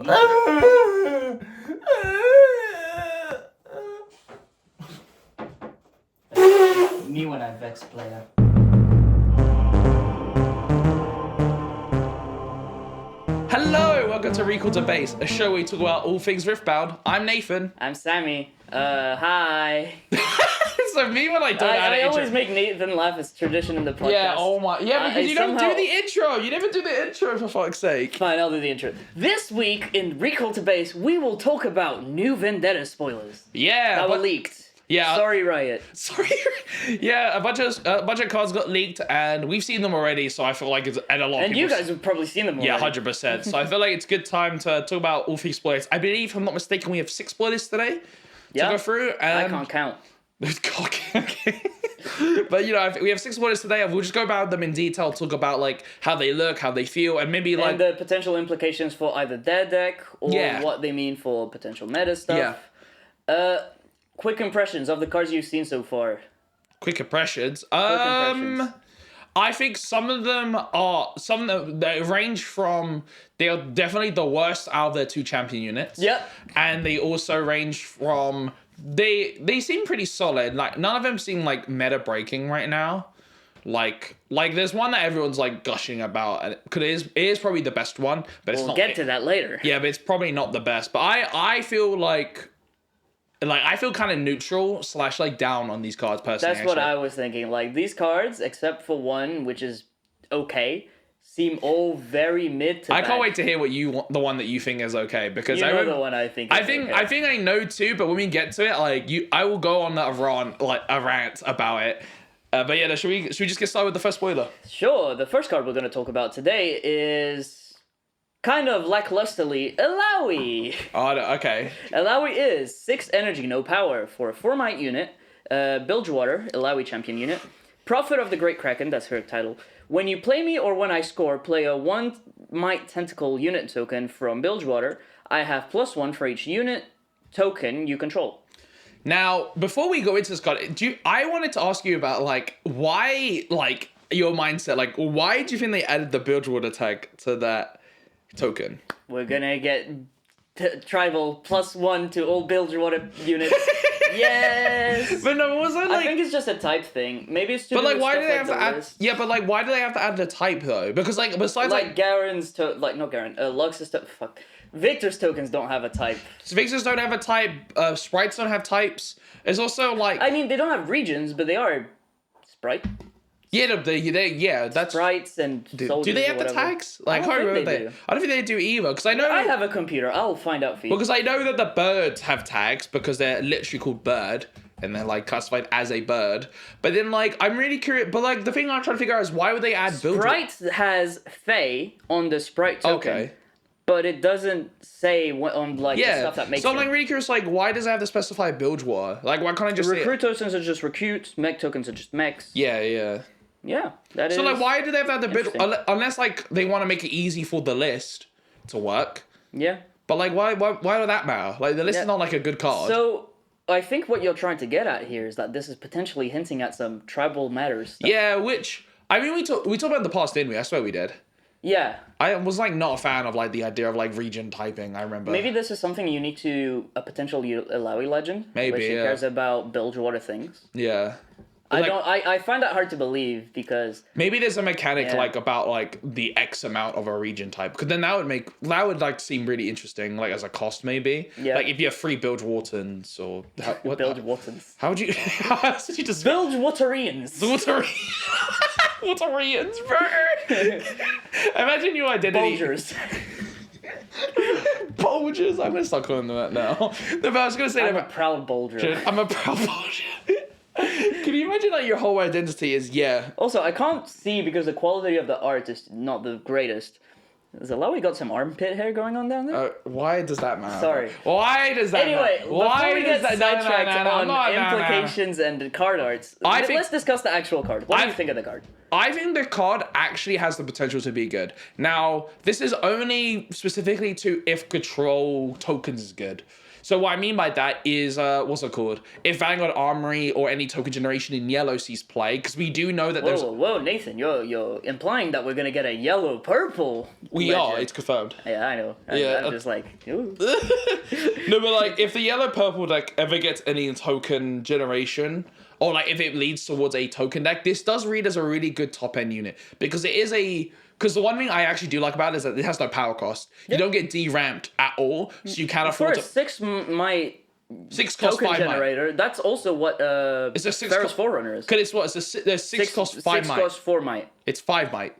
Me when I vex player. Hello, welcome to Recall To Base, a show where we talk about all things Riftbound. I'm Nathan. I'm Sammy. Hi. So me when I don't add I an always intro. make Nathan laugh. It's tradition in the podcast. Yeah, oh my, yeah, because you don't somehow- do the intro. You never do the intro, for fuck's sake. Fine, I'll do the intro. This week in Recall to Base, we will talk about new Vendetta spoilers Yeah, that were but, leaked. Yeah. Sorry, Riot. sorry. Yeah, a bunch of cards got leaked, and we've seen them already. So I feel like it's and a lot. And of you people guys have probably seen them already. Yeah, 100%. So I feel like it's a good time to talk about all three spoilers. I believe, if I'm not mistaken, we have 6 spoilers today to go through. I can't count. Okay. But you know, we have 6 spoilers today, and we'll just go about them in detail, talk about like how they look, how they feel, and maybe like And the potential implications for either their deck or what they mean for potential meta stuff. Yeah. Quick impressions of the cards you've seen so far. quick impressions. impressions. I think some of them they range from, they are definitely the worst out of their 2 champion units. Yep. And they also range from, they seem pretty solid. Like none of them seem like meta breaking right now. Like there's one that everyone's like gushing about, and because it is probably the best one, but it's We'll not. get to that later. Yeah, but it's probably not the best. But I feel like I feel kind of neutral / like down on these cards personally. That's what I was thinking. Like, these cards, except for one, which is okay, seem all very mid to I back. can't wait to hear what you want, the one that you think is okay, because You I know remember, the one I think I is think okay. I think I know too. But when we get to it, I will go on a rant about it. But yeah, should we just get started with the first spoiler? Sure, the first card we're going to talk about today is kind of lacklusterly Alawi. Oh, okay. Alawi is 6 energy, no power for a 4-might unit, Bilgewater, Alawi champion unit. Prophet of the Great Kraken, that's her title. When you play me or when I score, play a 1-might tentacle unit token from Bilgewater. I have +1 for each unit token you control. Now, before we go into this card, I wanted to ask you about why your mindset. Why do you think they added the Bilgewater tag to that token? We're gonna get tribal +1 to all Bilgewater units. Yes! But no, was it I think it's just a type thing. Maybe it's too. But why do they stuff have to add? list. Yeah, but why do they have to add the type though? Because besides Garen's not Garen. Lux's fuck. Victor's tokens don't have a type. Sphinxes don't have a type. Sprites don't have types. It's also I mean, they don't have regions, but they are sprite. Yeah, that's Sprites and soldiers. Do they have or the whatever. tags? I don't think they do. I don't think they do either. Because I know I have a computer. I'll find out for you. Because I know that the birds have tags because they're literally called bird and they're classified as a bird. But then I'm really curious. But the thing I'm trying to figure out is why would they add Bilgewater? Sprite has Fae on the sprite token. Okay. But it doesn't say what on the stuff that makes so it. I'm really curious, why does it have to specify Bilgewater? Why can't I just say Recruit tokens are just recruits, mech tokens are just mechs. Yeah. Yeah, that is. So why do they have to have the interesting. unless they want to make it easy for the list to work? Yeah. But why would that matter? The list is not a good card. So I think what you're trying to get at here is that this is potentially hinting at some tribal matters stuff. Yeah, which I mean we talked about in the past, didn't we? I swear we did. Yeah. I was not a fan of the idea of region typing. I remember. Maybe this is something unique to a potential Alawi legend. Maybe, which yeah. cares about Bilgewater things. Yeah. I find that hard to believe because maybe there's a mechanic about the X amount of a region type, because then that would seem really interesting as a cost maybe. Yeah. If you have 3 Bilgewaters or Bilgewaters. How would you? How did you just Bilgewaterians. Waterians, bro. Imagine your identity. Bulgers. Bulgers. I'm gonna start calling them that now. No, but I was gonna say I'm a proud Bulger. I'm a proud Bulger. Can you imagine your whole identity is Also, I can't see because the quality of the art is not the greatest. Has Alawi got some armpit hair going on down there? Why does that matter? Sorry. Why does that Anyway, matter? Why before we get does that sidetracked no, on no, implications and card arts, let's discuss the actual card. What do you think of the card? I think the card actually has the potential to be good. Now, this is only specifically to if control tokens is good. So what I mean by that is, what's it called? If Vanguard Armory or any token generation in yellow sees play, because we do know that there's... Whoa, Nathan, you're implying that we're gonna get a yellow-purple We legend. are, it's confirmed. Yeah, I know. I'm just like, ooh. No, but like, if the yellow-purple deck ever gets any token generation, or like if it leads towards a token deck, this does read as a really good top-end unit. Because it is a... Because the one thing I actually do like about it is that it has no power cost. You don't get deramped at all, so you can't afford to... For a 6 might 6 cost token 5 generator, might. that's also what It's a 6 Ferris Forerunner is. Because it's what? There's 6 cost 5 6 might. cost 4 might. It's 5 might.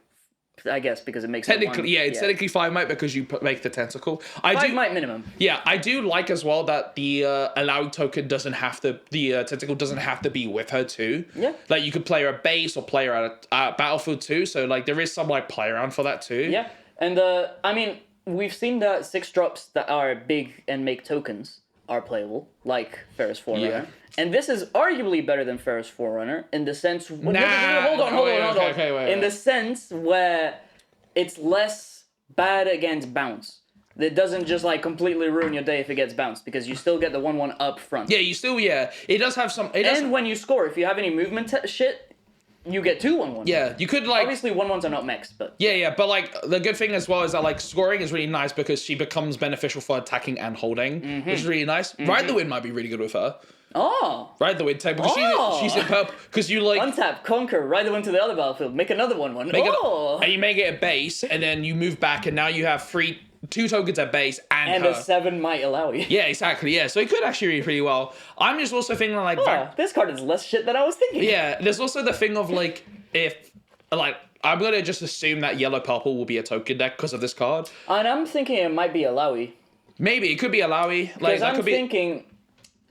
I guess because it makes Technically, it one, it's technically 5 might because you make the tentacle. 5 might minimum. Yeah, I do like as well that the allowing token doesn't have to, the tentacle doesn't have to be with her too. Yeah. Like you could play her at base or play her at battlefield too. So like there is some like play around for that too. Yeah, and I mean we've seen that 6 drops that are big and make tokens are playable, like Ferris Forerunner. Yeah. And this is arguably better than Ferris Forerunner in the sense... Hold on. Wait. In the sense where it's less bad against bounce. It doesn't just like completely ruin your day if it gets bounced, because you still get the 1/1 up front. Yeah, it does have some... And when you score, if you have any movement shit, you get 2 1/1. Yeah, you could like... Obviously 1/1s are not mixed, but... Yeah, but like the good thing as well is that like scoring is really nice because she becomes beneficial for attacking and holding, which is really nice. Ride the Wind might be really good with her. Oh! Ride the Wind tech because she's in purple because you like... Untap, conquer, ride the wind to the other battlefield, make another 1/1. And you make it a base and then you move back and now you have 2 tokens at base and a 7 might allow you. Yeah, exactly, yeah. So it could actually read pretty well. I'm just also thinking like... This card is less shit than I was thinking. Yeah, there's also the thing of like, if... Like, I'm going to just assume that yellow-purple will be a token deck because of this card. And I'm thinking it might be Alawi. Maybe, it could be Alawi. Like, Because I'm thinking...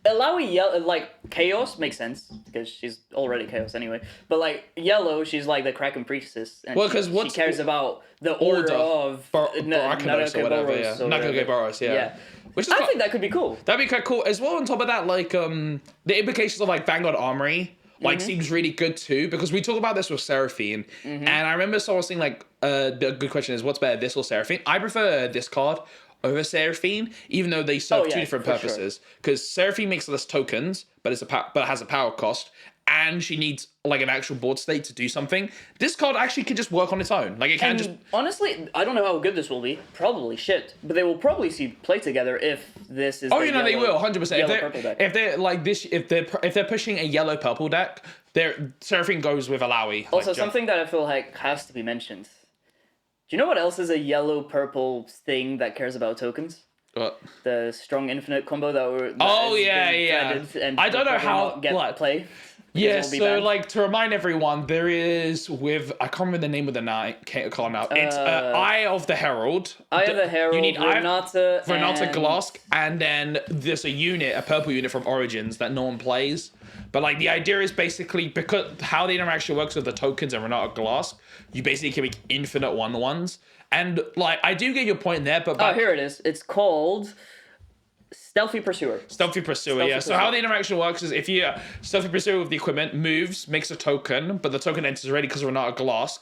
Alawi, like, Chaos makes sense, because she's already Chaos anyway. But, like, yellow, she's like the Kraken Priestess. And she cares about the order of... Barakanos or whatever, yeah. Nakagebaros, yeah. I think that could be cool. That'd be quite cool. As well, on top of that, like, the implications of, like, Vanguard Armory, like, seems really good, too. Because we talk about this with Seraphine. And I remember someone saying, like, the good question is, what's better, this or Seraphine? I prefer this card over Seraphine, even though they serve 2 different purposes. Because Seraphine makes less tokens, but has a power cost, and she needs like an actual board state to do something. This card actually can just work on its own. Like it can just... Honestly, I don't know how good this will be. Probably shit, but they will probably see play together if this is. Oh, you know they will 100%. If they're like this, if they're pushing a yellow purple deck, Seraphine goes with Alawi. Also, something that I feel like has to be mentioned. Do you know what else is a yellow-purple thing that cares about tokens? What? The strong infinite combo that And I don't know how play. Yeah, so like to remind everyone, there is I can't remember the name of the card now. It's Eye of the Herald. Eye of the Herald. You need Renata Glosk, and then there's a purple unit from Origins that no one plays. But like the idea is basically because how the interaction works with the tokens and Renata Glosk, you basically can make infinite 1/1s. And like I do get your point there, but here it is. It's called Stealthy Pursuer. Stealthy Pursuer, yeah. So how the interaction works is if you Stealthy Pursuer with the equipment moves, makes a token, but the token enters already because we're not a Glosk.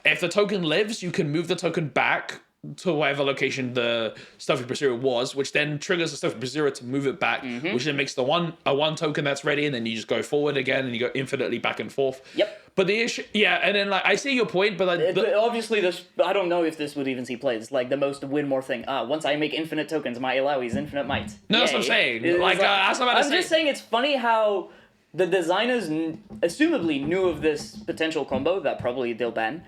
If the token lives, you can move the token back to whatever location the Stealthy Pursuer was, which then triggers the Stealthy Pursuer to move it back, which then makes a one token that's ready, and then you just go forward again, and you go infinitely back and forth. Yep. But the issue, and then like I see your point, but like obviously I don't know if this would even see play. It's like the most win more thing. Once I make infinite tokens, my Alawi's infinite might. No, that's what I'm saying. I'm just saying it's funny how the designers assumably knew of this potential combo that probably they'll ban.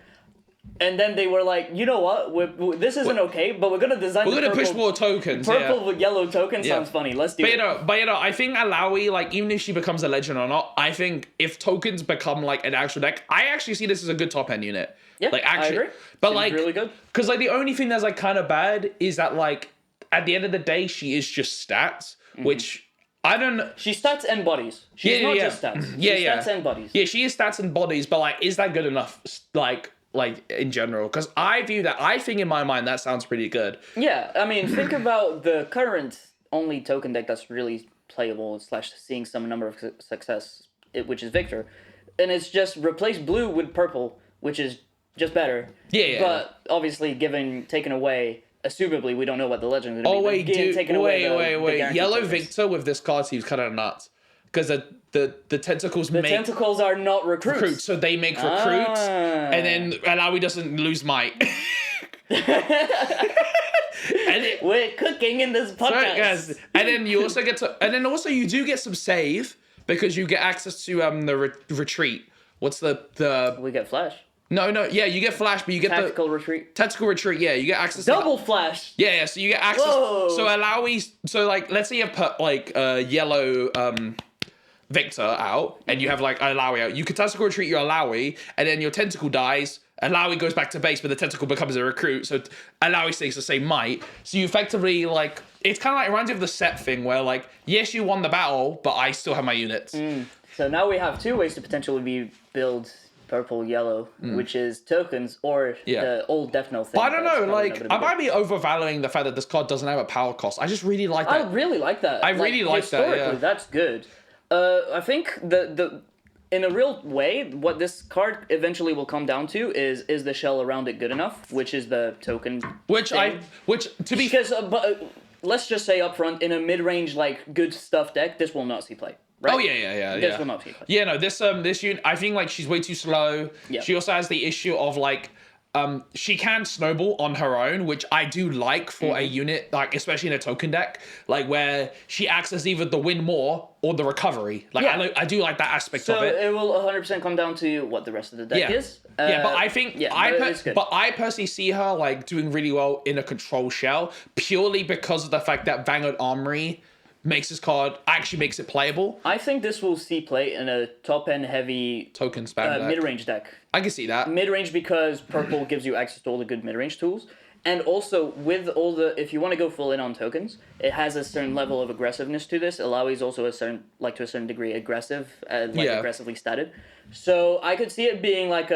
And then they were like, you know what? This isn't okay, but we're gonna design. We're gonna push more tokens. Purple with yellow tokens sounds funny. Let's do it. But I think Alawi, like even if she becomes a legend or not, I think if tokens become like an actual deck, I actually see this as a good top end unit. Yeah, like actually, I agree. But Seems like really good. Because like the only thing that's like kind of bad is that like at the end of the day, she is just stats, which. I don't know. She stats and bodies. She's not just stats. Stats and bodies. Yeah, she is stats and bodies, but like, is that good enough? Like in general, because I think in my mind that sounds pretty good. Yeah, I mean, think about the current only token deck that's really playable / seeing some number of success, which is Victor, and it's just replace blue with purple, which is just better. Yeah. But obviously, taken away assumably we don't know what the legend's gonna Oh be. wait, wait. Yellow Victor with this card seems kind of nuts because the tentacles The tentacles are not recruits. so they make recruits, and then Alawi doesn't lose might. We're cooking in this podcast. Right, guys. And then you also you do get some save because you get access to the retreat. What's the We get flash. No, yeah, you get flash, but you get Tactical retreat. Tactical retreat, yeah, you get access Double flash. Yeah, so you get access. Whoa. So Alawi, so like, let's say you put like yellow Victor out, and you have like Alawi out. You can tactical retreat your Alawi, and then your tentacle dies. Alawi goes back to base, but the tentacle becomes a recruit, so Alawi stays the same might. So you effectively, like, it's kind of like, it reminds you of the set thing, where, like, yes, you won the battle, but I still have my units. So now we have two ways to potentially build purple, yellow, which is tokens or the old Death Knell thing. But I don't know, like, I might be overvaluing the fact that this card doesn't have a power cost. I just really like that. I really like that. I really like that, historically, that's good. I think the in a real way, what this card eventually will come down to is the shell around it good enough, which is the token. Let's just say up front, in a mid-range like good stuff deck, this will not see play. Right? Oh yeah. This will not see play. Yeah, no, this unit, I think like she's way too slow. Yeah. She also has the issue of like she can snowball on her own, which I do like for a unit, like especially in a token deck, like where she acts as either the win more or the recovery. Like I do like that aspect of it. So it will 100% come down to what the rest of the deck is. But I think I personally see her like doing really well in a control shell purely because of the fact that Vanguard Armory makes this card actually makes it playable. I think this will see play in a top end heavy token spam mid-range deck. I can see that. Mid-range because purple gives you access to all the good mid-range tools. And also with all the, if you want to go full in on tokens, it has a certain level of aggressiveness to this. Alawi is also to a certain degree aggressive, aggressively statted. So I could see it being like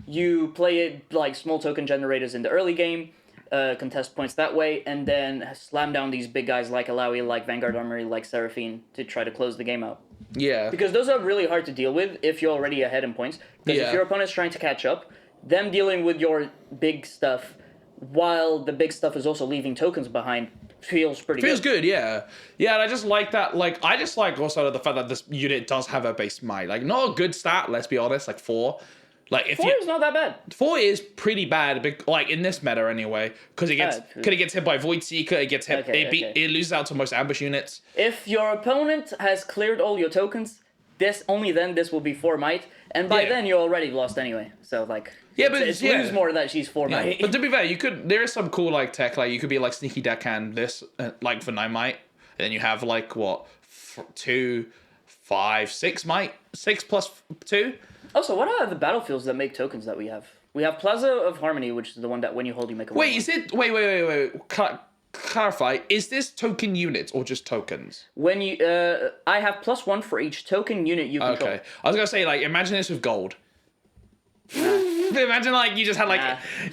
you play it like small token generators in the early game, contest points that way, and then slam down these big guys like Alawi, like Vanguard Armory, like Seraphine to try to close the game out. Yeah. Because those are really hard to deal with if you're already ahead in points. Because if your opponent's trying to catch up, them dealing with your big stuff while the big stuff is also leaving tokens behind feels pretty good. Feels good, yeah. Yeah, and I just like that. Like, I just like also the fact that this unit does have a base might. Like, not a good stat, let's be honest, like 4. Like if 4 is not that bad. 4 is pretty bad, like in this meta anyway, because it gets hit by Void Seeker, it gets hit, it loses out to most ambush units. If your opponent has cleared all your tokens, this will be 4 might, and by then you're already lost anyway. So like, it's lose more that she's 4 might. But to be fair, there is some cool like tech, like you could be like Sneaky Deckhand this like for 9 might, and then you have like what 2, 5, 6 might, 6 plus 2. Also, what are the battlefields that make tokens that we have? We have Plaza of Harmony, which is the one that when you hold, you make a Wait, is it... Wait. Clarify. Is this token units or just tokens? When you... I have +1 for each token unit you control. Okay. I was going to say, like, imagine this with gold. Imagine, like, you just had, like...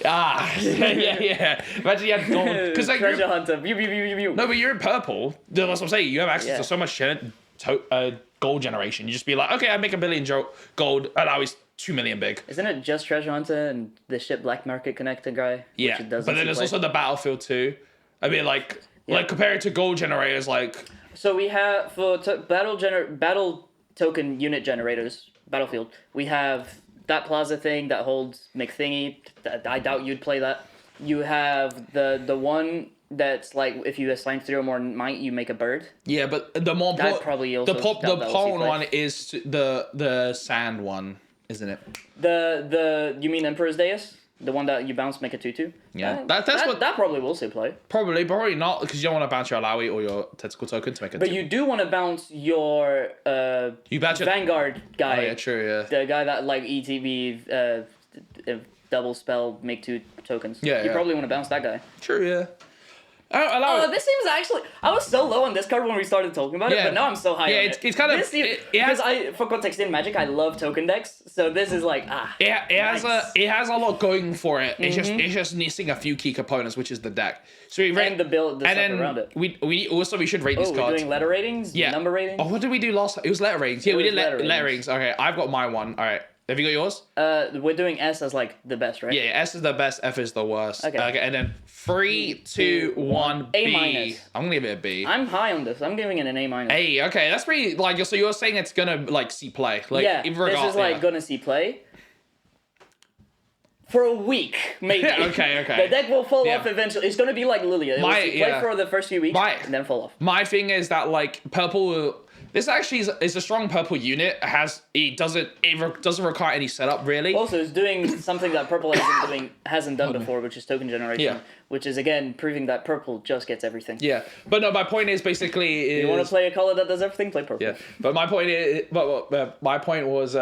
Yeah. Imagine you had gold. Because, like, Treasure Hunter. No, but you're in purple. That's what I'm saying. You have access to so much gold generation. You just be like, okay, I make $1 billion gold, and now he's 2 million big. Isn't it just Treasure Hunter and the ship Black Market Connector guy? Yeah, but then there's also the Battlefield too. I mean, like compared to gold generators, like. So we have for battle token unit generators, Battlefield. We have that Plaza thing that holds McThingy. I doubt you'd play that. You have the one that's like if you assign 3 or more might, you make a bird. Yeah, but the more important the pawn one is the sand one, isn't it? You mean Emperor's Deus? The one that you bounce, make a 2/2? Yeah, that probably will say play. Probably not, because you don't want to bounce your Alawi or your tactical token to make a 2. But you do want to bounce your Vanguard guy. Oh yeah, true, yeah. The guy that like ETB double spell, make 2 tokens. Yeah, you probably want to bounce that guy. True, yeah. This seems actually... I was so low on this card when we started talking about it, but now I'm so high on it. It's kind of... Because for context, in Magic, I love token decks, so this is like, It has a lot going for it. It's just missing a few key components, which is the deck. So we and the build, stuff around it. We should rate these cards. We're doing letter ratings? Yeah. Number ratings? Oh, what did we do last time? It was letter ratings. Yeah, we did letter ratings. Okay, I've got my one. All right. Have you got yours? We're doing S as like the best, right? Yeah, S is the best, F is the worst. Okay. And then 3, 2, 1, A B. minus. I'm gonna give it a B. I'm high on this. I'm giving it an A minus. A, okay, that's pretty, like, so you're saying it's gonna, like, see play. Like, Yeah, this is like gonna see play. For a week, maybe. Okay. The deck will fall off eventually. It's gonna be like Lilia. It will see play for the first few weeks and then fall off. My thing is that, like, purple... This actually is a strong purple unit. It doesn't require any setup, really. Also, it's doing something that purple hasn't done before, which is token generation. Which is, again, proving that purple just gets everything. Yeah, but no, my point is basically... You want to play a color that does everything? Play purple. Yeah, but my point is... my point was...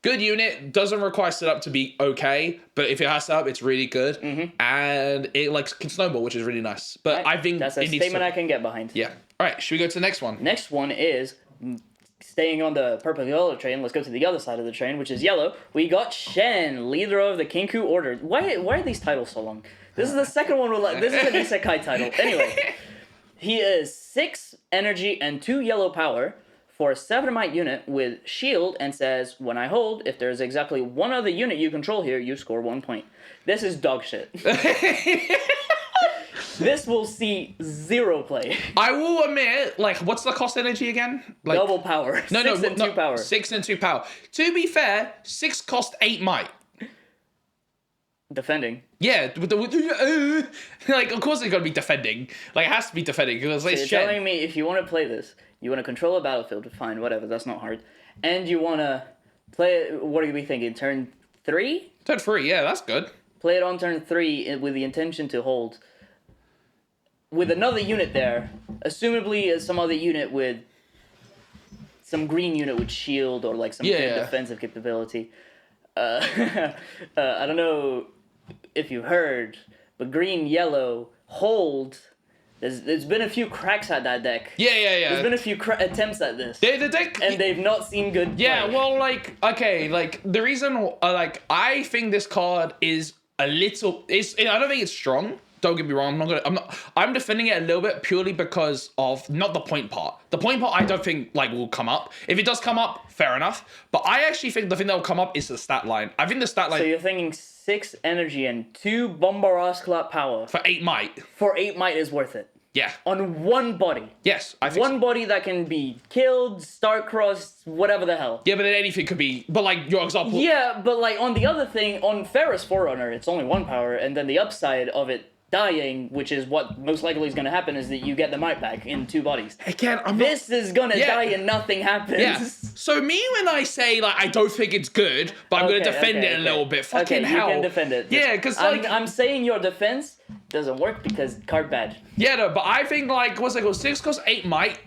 good unit, doesn't require setup to be okay, but if it has setup, it's really good. And it like can snowball, which is really nice. But I think that's a statement I can get behind. Yeah. All right, should we go to the next one? Next one is staying on the purple yellow train. Let's go to the other side of the train, which is yellow. We got Shen, leader of the Kinku Order. Why are these titles so long? This is the second one. This is an isekai title. Anyway, he is 6 energy and 2 yellow power for a 7-mite unit with shield, and says, when I hold, if there's exactly one other unit you control here, you score 1 point. This is dog shit. This will see 0 play. I will admit, like, what's the cost energy again? Like, double power. 6 and 2 power. 6 and 2 power. To be fair, 6 cost 8 might. Defending. Yeah, like, of course it's got to be defending. Like, it has to be defending. Because so you're telling me if you want to play this, you want to control a battlefield, fine, whatever, that's not hard. And you want to play it, what are we thinking, turn 3? Turn 3, yeah, that's good. Play it on turn 3 with the intention to hold. With another unit there, assumably some other unit with some green unit with shield or like some defensive capability. I don't know if you heard, but green, yellow, hold. There's been a few cracks at that deck. Yeah. There's been a few attempts at this. The deck... And they've not seen good Yeah, play. well, like, okay, like, the reason, like, I think this card is a little... I don't think it's strong. Don't get me wrong. I'm defending it a little bit purely because of not the point part. The point part I don't think like will come up. If it does come up, fair enough. But I actually think the thing that will come up is the stat line. I think the stat line. So you're thinking 6 energy and 2 Bombarosclat power For 8 might. For 8 might is worth it. Yeah. On one body. Yes, I think one body that can be killed, star-crossed, whatever the hell. Yeah, but then anything could be. But like your example. Yeah, but like on the other thing, on Ferris Forerunner, it's only 1 power, and then the upside of it dying, which is what most likely is going to happen, is that you get the might back in 2 bodies. Again, This is going to die and nothing happens. Yeah. So me, when I say, like, I don't think it's good, but I'm going to defend it a little bit. Fucking hell. You can defend it. Yeah, because, like... I'm saying your defense doesn't work because card bad. Yeah, no, but I think, like, what's it called? 6 cost 8 might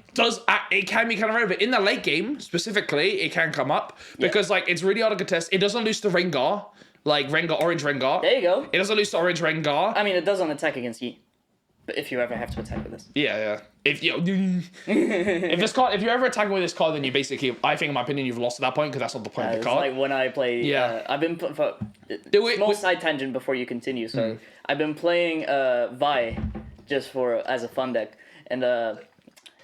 it can be kind of relevant. In the late game, specifically, it can come up because, like, it's really hard to contest. It doesn't lose to Rengar. Like Orange Rengar. There you go. It doesn't lose to Orange Rengar. I mean, it doesn't attack against Yi. But if you ever have to attack with this. Yeah. If you if you're ever attacking with this card, then you basically, I think in my opinion, you've lost at that point because that's not the point of the card. It's like when I play. I've been small side tangent before you continue. So I've been playing Vi just as a fun deck, and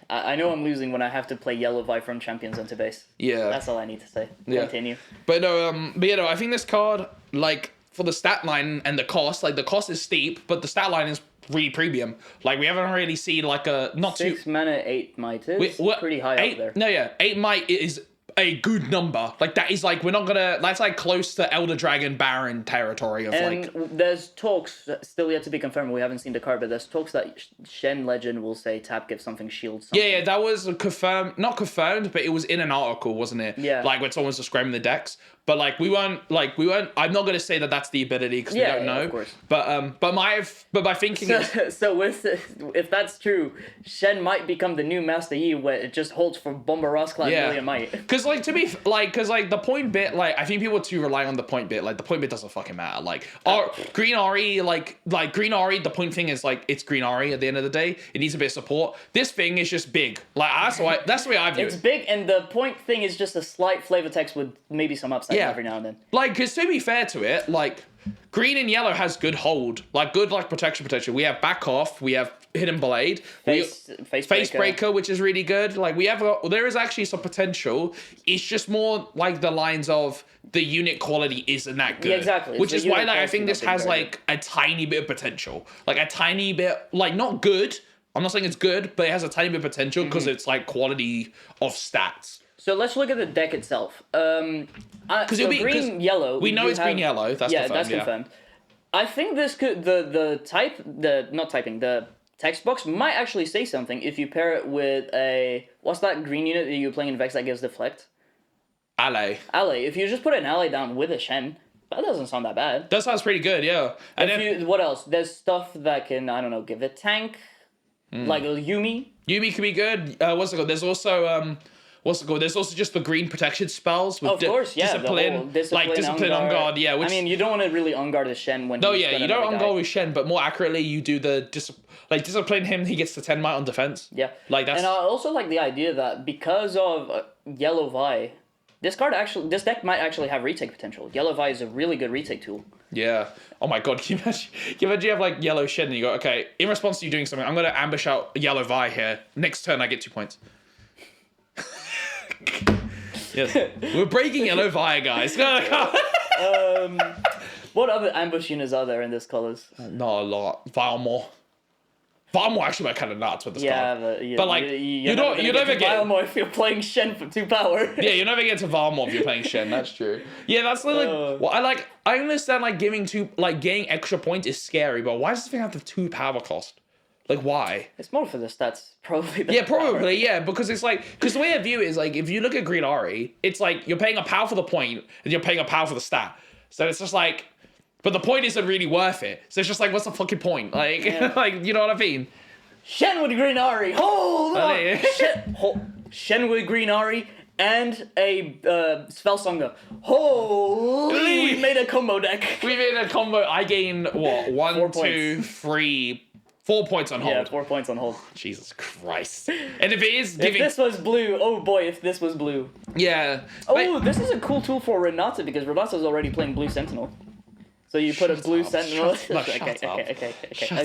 I know I'm losing when I have to play yellow Vi from Champions on To Base. Yeah. That's all I need to say. Yeah. Continue. But no, I think this card, like, for the stat line and the cost, like, the cost is steep, but the stat line is really premium. Like, we haven't really seen, like, a... 6 mana, 8 might is pretty high up there. No, yeah. 8 might is a good number. Like, that is, like, we're not gonna... That's, like, close to Elder Dragon Baron territory of, and there's talks, still yet to be confirmed, we haven't seen the card, but there's talks that Shen Legend will say tap give something shield something. Yeah, that was confirmed... Not confirmed, but it was in an article, wasn't it? Yeah. Like, when someone's describing the decks. But, like, we weren't... I'm not gonna say that that's the ability, because we don't know. Of course. But my thinking is... So if that's true, Shen might become the new Master Yi, where it just holds for Bombarosclat Million Might. Because, like, the point bit, like, I think people are too relying on the point bit. Like, the point bit doesn't fucking matter. Like, Green Ari, like Green Ari, the point thing is, like, it's Green Ari at the end of the day. It needs a bit of support. This thing is just big. Like, that's the way I view it. It's big, and the point thing is just a slight flavor text with maybe some upside every now and then. Like, because to be fair to it, like, green and yellow has good hold. Like, good, like, protection. We have back off. We have Hidden Blade. Face Face Breaker, which is really good. Like there is actually some potential. It's just more like the lines of the unit quality isn't that good. Yeah, exactly. Which It's is the why unit like I quality think this not being has very like a tiny bit of potential. Like a tiny bit, like not good. I'm not saying it's good, but it has a tiny bit of potential because it's like quality of stats. So let's look at the deck itself. So green yellow. We know it's green yellow. That's confirmed. That's confirmed. I think this could the text box might actually say something if you pair it with what's that green unit that you're playing in Vex that gives deflect? Ally. If you just put an ally down with a Shen, that doesn't sound that bad. That sounds pretty good, yeah. And what else? There's stuff that can, I don't know, give it tank, like a Yumi. Yumi could be good. What's it called? There's also There's also just the green protection spells with discipline, discipline on guard. Yeah, which, I mean, you don't want to really on guard the Shen when. No, yeah, you don't on guard with Shen, but more accurately, you do the discipline him. He gets to 10 might on defense. Yeah, like that's. And I also like the idea that because of Yellow Vi, this deck might actually have retake potential. Yellow Vi is a really good retake tool. Yeah. Oh my god, can you imagine you have like yellow Shen and you go, okay, in response to you doing something, I'm gonna ambush out Yellow Vi here. Next turn I get 2 points. Yes. We're breaking Yellow Vi, guys. What other ambush units are there in this colors? Not a lot. Valmore actually went kind of nuts with this card. But like you never get Valmore if you're playing Shen for 2 power. Yeah, you never get to Valmore if you're playing Shen. That's true. Yeah, that's literally what I like. I understand like getting extra points is scary, but why does this thing have the 2 power cost? Like why? It's more for the stats, probably. Yeah, probably. Yeah, because it's like the way I view it is like if you look at Green Ari, it's like you're paying a power for the point and you're paying a power for the stat. So it's just like. But the point isn't really worth it. So it's just like, what's the fucking point? Like, like you know what I mean? Shen with Green Ari. Shen with Green Ari and a Spellsonger. Holy, we made a combo deck. We made a combo. I gain, what, 1, 2, 3, 4 points on hold. Yeah, 4 points on hold. Jesus Christ. And if it is giving... If this was blue, oh boy, if this was blue. Yeah. Oh, this is a cool tool for Renata because Renata's already playing blue Sentinel. So you put a blue Sentinel. Shut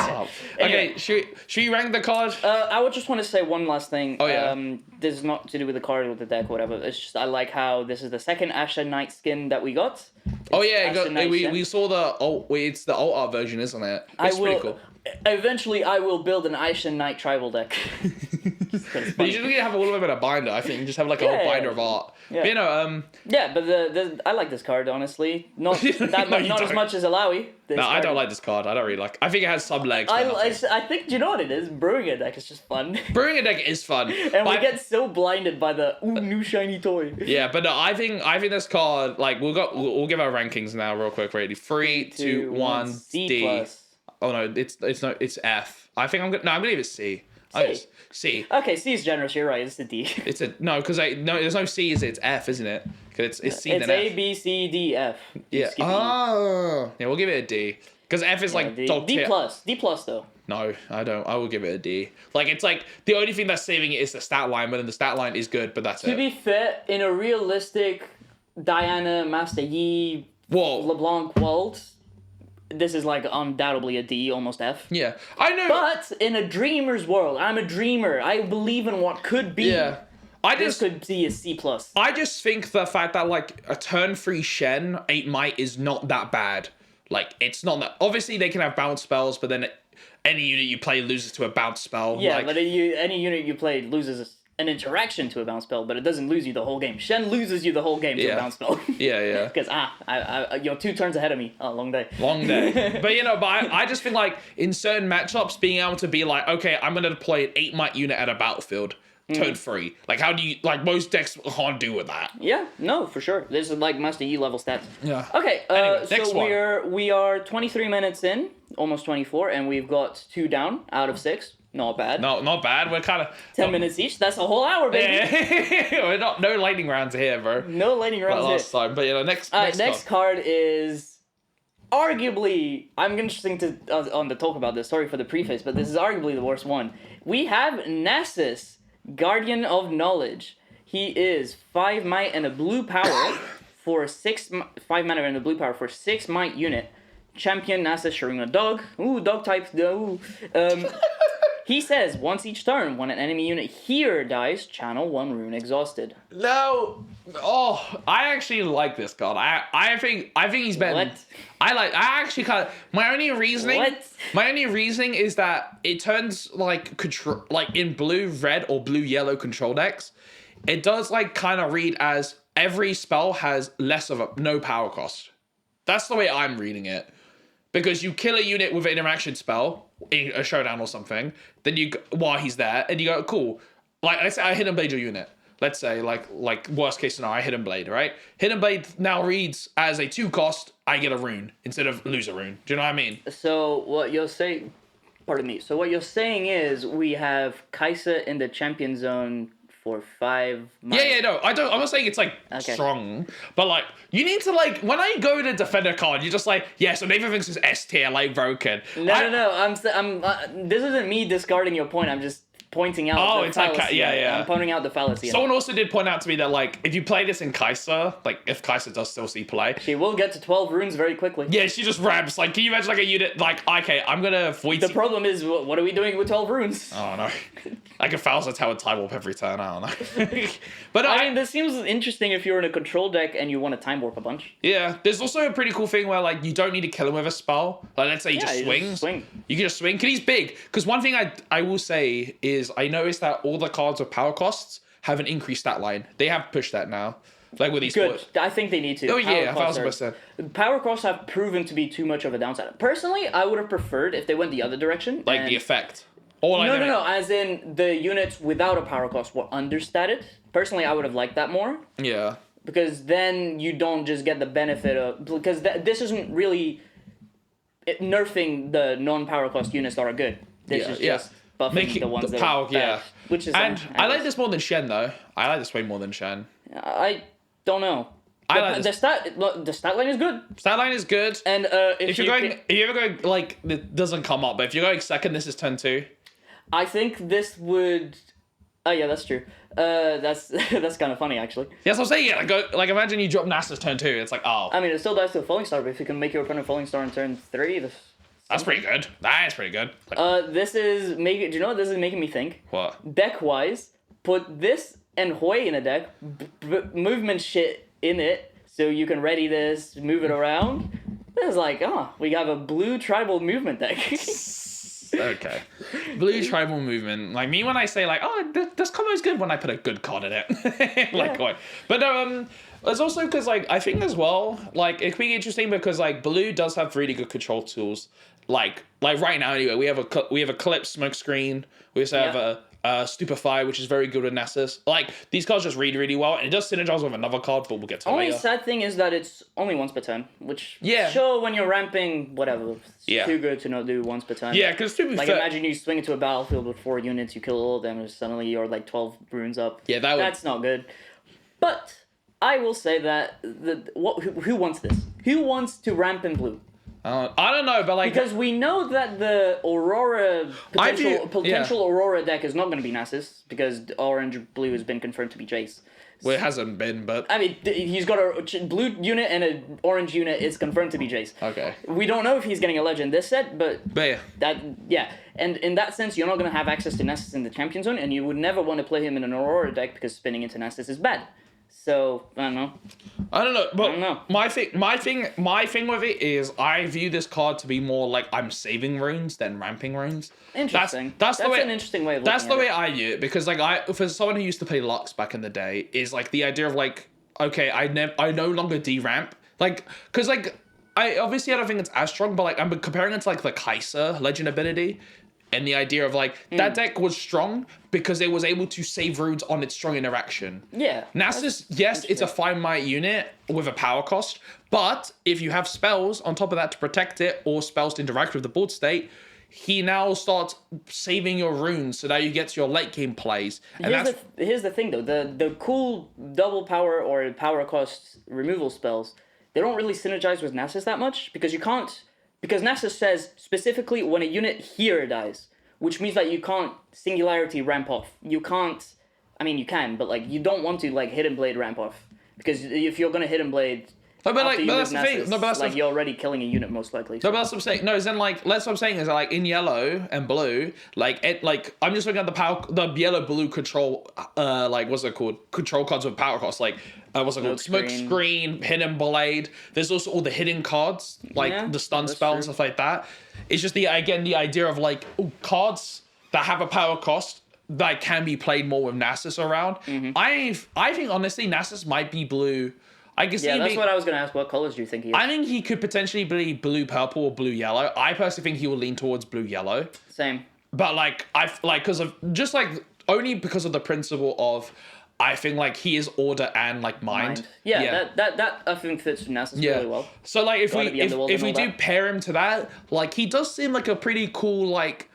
up. Anyway. Okay, should we rank the card? I would just want to say one last thing. Oh, yeah. This is not to do with the card or with the deck or whatever. It's just I like how this is the second Ashen Knight skin that we got. We saw it's the alt art version, isn't it? It's pretty cool. Eventually, I will build an Ashen Knight tribal deck. But you should have a little bit of binder. I think you just have like a whole binder of art. Yeah. But, you know, yeah, but I like this card honestly. Not that much, not as much as Alawi. No, I don't like this card. I don't really like. I think it has some legs. I think do you know what it is? Brewing a deck is just fun. Brewing a deck is fun, and we get so blinded by the new shiny toy. Yeah, but no, I think this card like we'll give our rankings now real quick. Ready? 3, 2, 1. C D. Oh no, it's F. I think I'm gonna leave it C. C. Okay, C is generous. You're right. It's a D. Because there's no C. It's F, isn't it? Because it's C. It's then A, F. B, C, D, F. Yeah. Oh. Yeah, we'll give it a D. Because F is like dog tier. D plus though. No, I don't. I will give it a D. Like it's like the only thing that's saving it is the stat line, but then the stat line is good, but that's it. To be fair, in a realistic Diana, Master Yi, LeBlanc world, this is like undoubtedly a D, almost F. Yeah, I know. But in a dreamer's world, I'm a dreamer. I believe in what could be. Yeah. This could be a C+. I just think the fact that like a turn 3 Shen 8 might is not that bad. Like it's not that. Obviously they can have bounce spells, but then any unit you play loses to a bounce spell. Yeah, like, but any unit you play loses an interaction to a bounce spell, but it doesn't lose you the whole game. Shen loses you the whole game to a bounce spell. Yeah. Because you're 2 turns ahead of me. Oh, long day. Long day. But you know, I just think like in certain matchups, being able to be like, okay, I'm gonna deploy an 8 might unit at a battlefield. Turn 3. Like how do you most decks can't do with that? Yeah, no, for sure. This is like Master Yi level stats. Yeah. Okay, anyway, next one. we are 23 minutes in, almost 24, and we've got 2 down out of 6. Not bad. No, not bad. We're kind of 10 minutes each. That's a whole hour, baby. Yeah. We're no lightning rounds here, bro. No lightning rounds last time, but you know, next card is arguably. I'm interesting to talk about this. Sorry for the preface, but this is arguably the worst one. We have Nasus, Guardian of Knowledge. He is 5 might and a blue power for 5 mana and a blue power for 6 might unit. Champion Nasus Sharuna dog. Ooh, dog type. Ooh. He says, once each turn, when an enemy unit here dies, channel 1 rune exhausted. No. Oh, I actually like this card. I think he's better. What? I actually kind of my only reasoning. What? My only reasoning is that it turns like control like in blue red or blue yellow control decks. It does like kind of read as every spell has less of a no power cost. That's the way I'm reading it. Because you kill a unit with an interaction spell in a showdown or something, then while he's there, and you go, cool. Like, let's say I hidden blade your unit. Let's say, like worst case scenario, I hidden blade, right? Hidden blade now reads as a 2 cost, I get a rune instead of lose a rune. Do you know what I mean? So what you're saying, pardon me. So what you're saying is we have Kai'Sa in the champion zone for 5 months. Yeah, no, I'm not saying it's like strong, but like you need to like when I go to defender card, you're just like, yeah, so Nathan thinks it's S tier, like broken. No. I'm. This isn't me discarding your point. I'm just pointing out. It's like yeah. I'm pointing out the fallacy. Someone also did point out to me that like if you play this in Kai'Sa, like if Kai'Sa does still see play, she will get to 12 runes very quickly. Yeah, she just ramps. Like, can you imagine like a unit like okay, I'm gonna wait. The problem is, what are we doing with 12 runes? I don't know. Like a Falza Tower Time Warp every turn. I don't know. But I mean, this seems interesting if you're in a control deck and you want to Time Warp a bunch. Yeah, there's also a pretty cool thing where like you don't need to kill him with a spell. Like let's say he just swings. You can just swing because he's big. Because one thing I will say is I noticed that all the cards with power costs have an increased stat line. They have pushed that now. Like with these. Good. I think they need to. Oh yeah, 1,000%. Power costs have proven to be too much of a downside. Personally, I would have preferred if they went the other direction. Like the effect. Or like no. As in the units without a power cost were understated. Personally, I would have liked that more. Yeah. Because then you don't just get the benefit of because this isn't really nerfing the non-power cost units that are good. This is just buffing the ones that are bad, which is and I like this more than Shen though. I like this way more than Shen. I don't know. The stat line is good. Stat line is good. And if you ever go like it doesn't come up, but if you're going second, this is turn 2. I think this would. Oh yeah, that's true. That's kind of funny actually. Yes, I'm saying it. Like imagine you drop Nasa's turn 2. It's like I mean, it still dies to a falling star, but if you can make your opponent falling star in turn 3, that's pretty good. That is pretty good. This is making. Do you know what this is making me think? What? Deck wise, put this and Hui in a deck, movement shit in it, so you can ready this, move it around. This is like, we have a blue tribal movement deck. Okay. Blue tribal movement. Like me when I say like, this combo is good when I put a good card in it. Like what? But it's also because like I think as well, like it could be interesting because like blue does have really good control tools. Like right now anyway, we have a clip smoke screen. We also have a Stupefy, which is very good with Nessus. Like these cards just read really well, and it does synergize with another card, but we'll get to it later. Only sad thing is that it's only once per turn, which sure when you're ramping, whatever. It's too good to not do once per turn. Yeah, because imagine you swing into a battlefield with 4 units, you kill all of them, and suddenly you're like 12 runes up. Yeah, that's not good. But I will say that who wants this? Who wants to ramp in blue? I don't know, but like because we know that the Aurora potential Aurora deck is not going to be Nasus because orange blue has been confirmed to be Jace. Well, it hasn't been, but I mean, he's got a blue unit and an orange unit is confirmed to be Jace. Okay. We don't know if he's getting a legend this set, but yeah. And in that sense, you're not going to have access to Nasus in the champion zone, and you would never want to play him in an Aurora deck because spinning into Nasus is bad. So I don't know. But my thing with it is I view this card to be more like I'm saving runes than ramping runes. Interesting. That's an interesting way of looking at it. That's the way I view it because like for someone who used to play Lux back in the day is like the idea of like okay I no longer deramp like because like I don't think it's as strong but like I'm comparing it to like the Kai'Sa legend ability. And the idea of like that deck was strong because it was able to save runes on its strong interaction. Yeah. Nasus, yes, it's a fine might unit with a power cost, but if you have spells on top of that to protect it or spells to interact with the board state, he now starts saving your runes so that you get to your late game plays. And here's the thing though, the cool double power or power cost removal spells, they don't really synergize with Nasus that much because you can't. Because Nasus says specifically when a unit here dies, which means that you can't singularity ramp off. You can't, I mean you can, but like you don't want to like hidden blade ramp off. Because if you're gonna hidden blade, No, but like, After you but move that's the thing. Nasus, No, but that's like the you're already killing a unit most likely. No, So. but that's what I'm saying. No, is then like that's what I'm saying is that, like in yellow and blue, like I'm just looking at the yellow blue control like what's it called? Control cards with power cost. Like what's it called? Smoke screen, hidden blade. There's also all the hidden cards, like the stun spell and stuff like that. It's just the idea of like cards that have a power cost that can be played more with Nasus around. I think honestly Nasus might be blue. I can see that's what I was going to ask. What colors do you think he is? I think he could potentially be blue purple or blue yellow. I personally think he will lean towards blue yellow. Same. But like because of just like only because of the principle of I think like he is order and like mind. Yeah. That I think fits Nasus really well. So like if we do pair him to that, like he does seem like a pretty cool like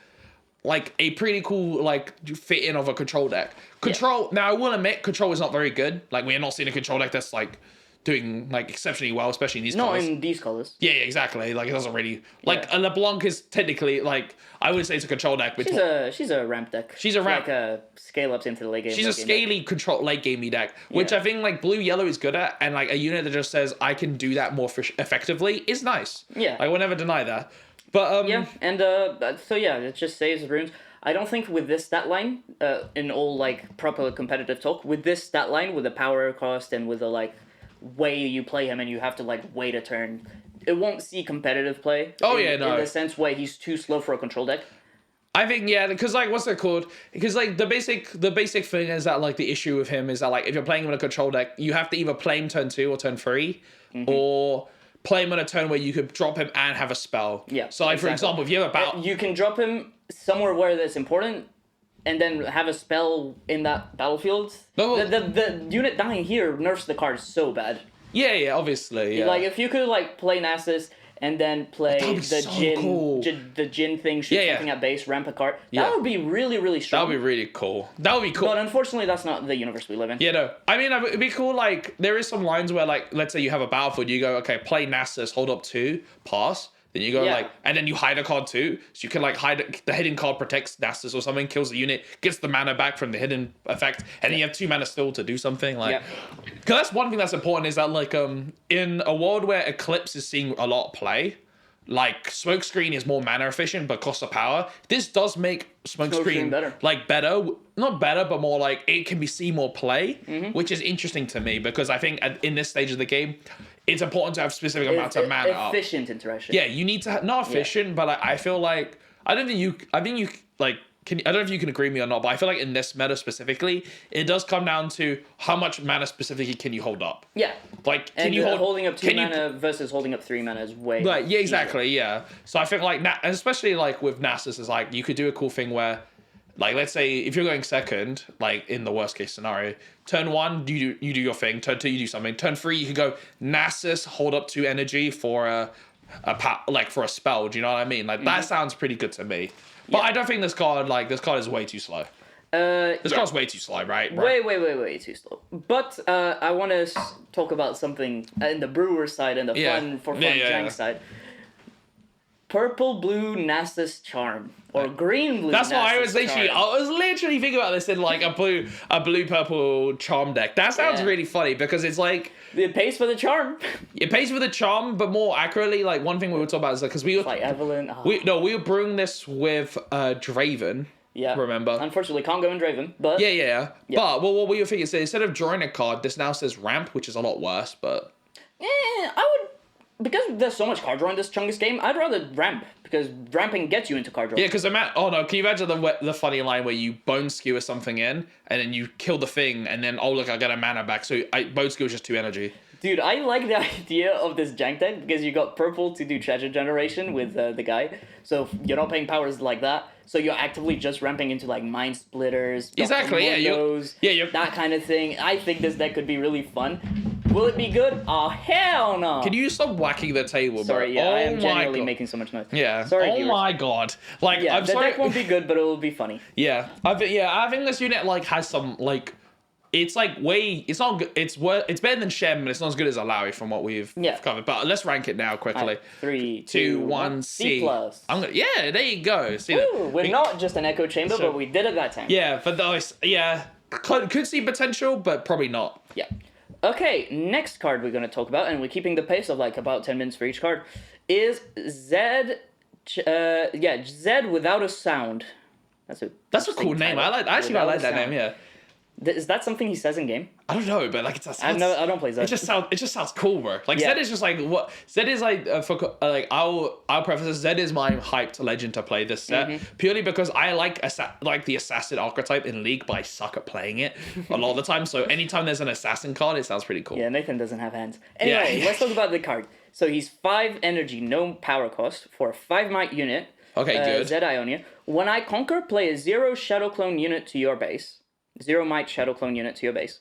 fit in of a control deck. Now I will admit control is not very good. Like we are not seeing a control deck that's like doing like exceptionally well, especially in these colors. Not in these colors. Yeah, exactly. Like it doesn't really like a LeBlanc is technically like I would say it's a control deck. But she's a ramp deck. She's a ramp. Like a scale ups into the late game. She's a scaly control late gamey deck, which I think like blue yellow is good at, and like a unit that just says I can do that more effectively is nice. Yeah, I will never deny that. But it just saves runes. I don't think with this stat line, in all like proper competitive talk, with this stat line with the power cost and with the like way you play him and you have to like wait a turn, it won't see competitive play. In the sense where he's too slow for a control deck. I think because like what's it called? Because like the basic thing is that like the issue with him is that like if you're playing him in a control deck, you have to either play him turn 2 or turn 3, or play him on a turn where you could drop him and have a spell. Yeah. So like for example, if you have a battle, you can drop him somewhere where that's important, and then have a spell in that battlefield. The unit dying here nerfs the card so bad. Yeah, obviously. Yeah. Like if you could like play Nasus and then play the Jin thing, shoot something at base, ramp a card. That would be really, really strong. That would be really cool. That would be cool. But unfortunately, that's not the universe we live in. Yeah, no. I mean, it'd be cool, like, there is some lines where, like, let's say you have a battlefield, you go, okay, play Nasus, hold up 2, pass. Then you go, like, and then you hide a card too. So you can, like, hide the hidden card protects Nasus or something, kills the unit, gets the mana back from the hidden effect, and then you have 2 mana still to do something. Like, because that's one thing that's important is that, like, in a world where Eclipse is seeing a lot of play, like, Smokescreen is more mana efficient, but costs of power. This does make Smokescreen better. Like, better. Not better, but more like, it can be see more play, which is interesting to me, because I think in this stage of the game, it's important to have specific amounts of mana. Efficient interaction. Yeah, you need to have, not efficient, but I feel like, I don't know if you can agree with me or not, but I feel like in this meta specifically, it does come down to how much mana specifically can you hold up. Yeah. Like, holding up 2 mana versus holding up 3 mana is way Right, yeah, exactly, yeah. So I think like, especially like with Nasus, is like, you could do a cool thing where, like, let's say if you're going second, like in the worst case scenario, turn 1, you do your thing. Turn 2, you do something. Turn 3, you could go Nasus, hold up 2 energy for for a spell. Do you know what I mean? Like that sounds pretty good to me. But I don't think this card is way too slow. This card's way too slow, right? Way too slow. But I want to talk about something in the brewer side and the fun jank side. Purple blue Nasus Charm or green blue. That's Nasus why I was literally thinking about this in like a blue purple charm deck. That sounds really funny because it's like it pays for the charm. It pays for the charm, but more accurately, like one thing we were talking about is like because we were like Evelyn. We were brewing this with Draven. Yeah. Remember? Unfortunately, can't go in Draven, but yeah. But what we were thinking is instead of drawing a card, this now says ramp, which is a lot worse. But I would. Because there's so much card draw in this Chungus game, I'd rather ramp, because ramping gets you into card draw. Yeah, because can you imagine the funny line where you bone skewer something in, and then you kill the thing, and then, oh look, I get a mana back, so bone skewer is just 2 energy. Dude, I like the idea of this jank deck, because you got purple to do treasure generation with the guy, so you're not paying powers like that, so you're actively just ramping into like Mind Splitters, exactly, that kind of thing. I think this deck could be really fun. Will it be good? Oh, hell no. Can you stop whacking the table, bro? Sorry, I am genuinely making so much noise. Yeah. Sorry, viewers. My god. Like, I'm the sorry. deck won't be good, but it will be funny. Yeah. I think this unit like has some like. It's like it's not good. It's better than Shem, but it's not as good as Alawi from what we've covered. But let's rank it now quickly. Right, 3, 2, 1, C+. Yeah, there you go. See that? We're not just an echo chamber, but we did it that time. Yeah, but those, could see potential, but probably not. Yeah. Okay, next card we're going to talk about, and we're keeping the pace of like about 10 minutes for each card, is Zed. Zed without a sound. That's a cool name. I like that name. Yeah. Is that something he says in game? I don't know, but like it I don't play Zed. It just sounds cool, bro. Like Zed is just like what Zed is like. I'll preface this. Zed is my hyped legend to play this set purely because I like the assassin archetype in League, but I suck at playing it a lot of the time. So anytime there's an assassin card, it sounds pretty cool. Yeah, Nathan doesn't have hands. Anyway, let's talk about the card. So he's 5 energy, no power cost for a 5 might unit. Okay, good. Zed Ionia. When I conquer, play a 0 Shadow Clone unit to your base. 0 might Shadow Clone unit to your base.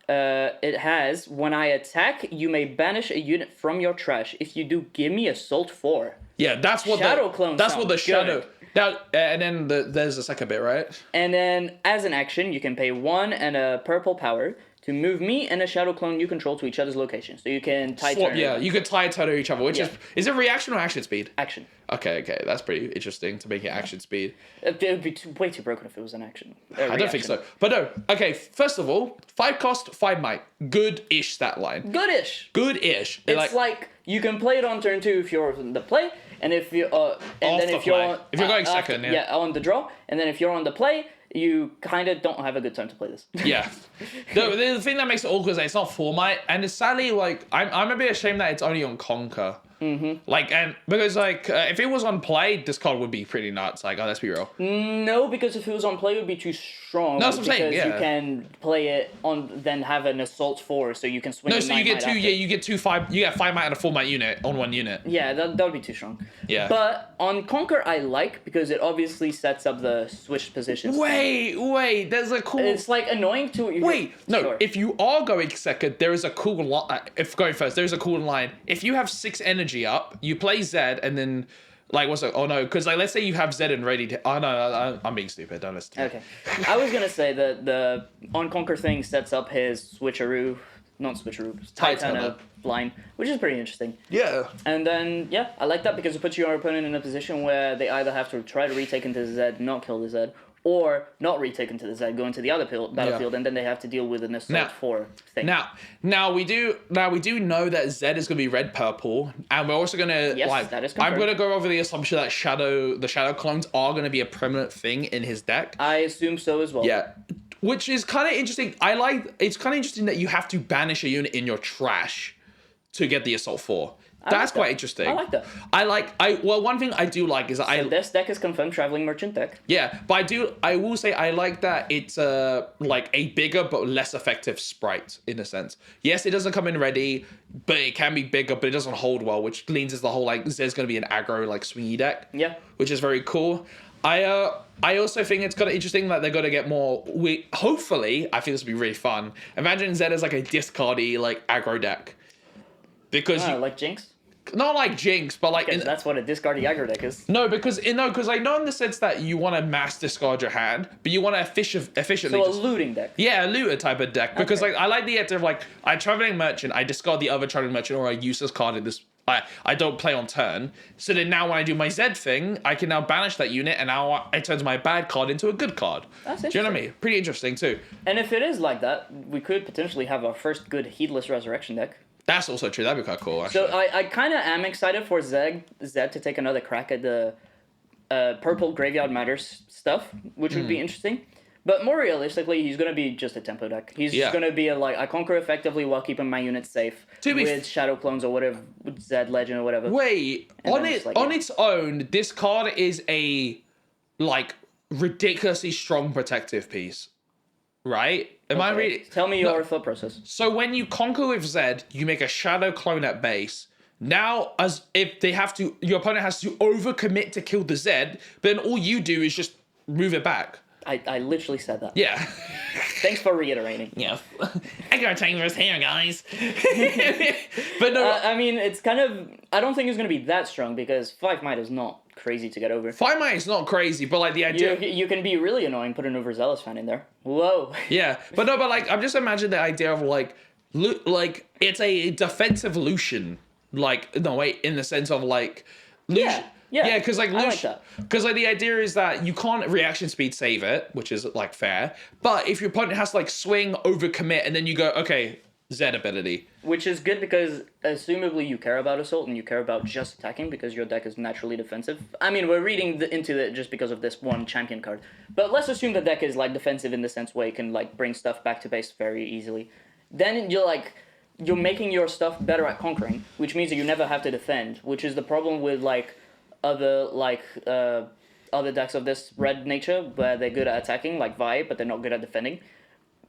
It has, when I attack, you may banish a unit from your trash. If you do, give me Assault 4. Yeah, that's what Shadow Clone That's what the Shadow... good. Now, and then there's a second bit, right? And then, as an action, you can pay 1 and a purple power to move me and a Shadow Clone you control to each other's location. So you can tie Swap, turn. yeah, you could tie to each other, which is it reaction or action speed? Action. Okay, that's pretty interesting to make it action speed. It would be way too broken if it was an action. I don't think so. But no, okay, first of all, 5 cost, 5 might. Good-ish stat line. Goodish. Good-ish. It's like you can play it on turn 2 if you're on the play, and if you if you're going second, on the draw, and then if you're on the play, you kind of don't have a good time to play this. Yeah. The thing that makes it awkward is that it's not 4 might, and it's sadly, like, I'm a bit ashamed that it's only on Conquer. Mm-hmm. Like, and because, like, if it was on play, this card would be pretty nuts. Like, let's be real. No, because if it was on play, it would be too strong. No, that's what I'm saying, yeah. Because you can play it on, then have an Assault 4, so you can swing. No, so you get 2, you get 5 might and a 4 might unit on 1 unit. Yeah, that would be too strong. Yeah. But on Conquer, I like, because it obviously sets up the switch positions. Wait, there's a cool... It's, like, annoying to... No, if you are going second, there is a cool line... if going first, there is a cool line. If you have 6 energy up, you play Zed, and then... Like, what's it? Oh, no, because, like, let's say you have Zed and ready to... Oh, no, I'm being stupid. Don't listen to me. Okay. I was going to say that the On Conquer thing sets up his switcheroo... Not switcheroo. Titanna line, which is pretty interesting. Yeah. And then, yeah, I like that because it puts your opponent in a position where they either have to try to retake into the Zed, not kill the Zed, or not retake into the Zed, go into the other battlefield, and then they have to deal with an Assault 4 thing. Now we do know that Zed is going to be red purple, and we're also going to that is confirmed. I'm going to go over the assumption that the Shadow clones are going to be a permanent thing in his deck. I assume so as well. Yeah. Which is kind of interesting. It's kind of interesting that you have to banish a unit in your trash to get the Assault 4. That's quite interesting. I like that. Well, one thing I do like is that this deck is confirmed Traveling Merchant deck. Yeah, but I will say I like that it's like a bigger but less effective sprite in a sense. Yes, it doesn't come in ready, but it can be bigger, but it doesn't hold well, which leans as the whole like there's going to be an aggro like swingy deck. Yeah. Which is very cool. I also think it's kind of interesting that they're going to get more... Hopefully, I think this will be really fun. Imagine Zed as like a discardy like aggro deck. Because like Jinx? Not like Jinx, but like... that's what a discardy aggro deck is. No, because I know in the sense that you want to mass discard your hand, but you want to efficiently... So a looting deck. Yeah, a looter type of deck. Because like I like the idea of like, I Traveling Merchant, I discard the other Traveling Merchant, or I use this card in this... I don't play on turn. So then now when I do my Zed thing, I can now banish that unit, and now it turns my bad card into a good card. That's interesting. Do you know what I mean? Pretty interesting too. And if it is like that, we could potentially have our first good Heedless Resurrection deck. That's also true. That'd be quite cool, actually. So I kind of am excited for Zed to take another crack at the purple Graveyard Matters stuff, which would be interesting. But more realistically, he's going to be just a tempo deck. He's going to be I conquer effectively while keeping my units safe with Shadow Clones or whatever, with Zed Legend or whatever. Wait, on its own, this card is a, like, ridiculously strong protective piece, right? Am I reading? Tell me your thought process. So when you conquer with Zed, you make a Shadow Clone at base. Now, as if your opponent has to overcommit to kill the Zed, but then all you do is just move it back. I literally said that. Yeah. Thanks for reiterating. Yeah. I gotta take this here, guys. But no. I mean, it's kind of... I don't think it's going to be that strong because 5 might is not crazy to get over. 5 might is not crazy, but like the idea... You can be really annoying putting Overzealous fan in there. Whoa. Yeah. But like, I'm just imagining the idea of like it's a defensive Lucian. Like, no, wait, in the sense of like... Lucian, yeah, because like the idea is that you can't reaction speed save it, which is like fair. But if your opponent has to like swing, overcommit, and then you go, okay, Zed ability. Which is good because, assumably, you care about assault and you care about just attacking because your deck is naturally defensive. I mean, we're reading into it just because of this one champion card. But let's assume the deck is, like, defensive in the sense where it can, like, bring stuff back to base very easily. Then you're making your stuff better at conquering, which means that you never have to defend, which is the problem with, like, other decks of this red nature, where they're good at attacking, like Vi, but they're not good at defending.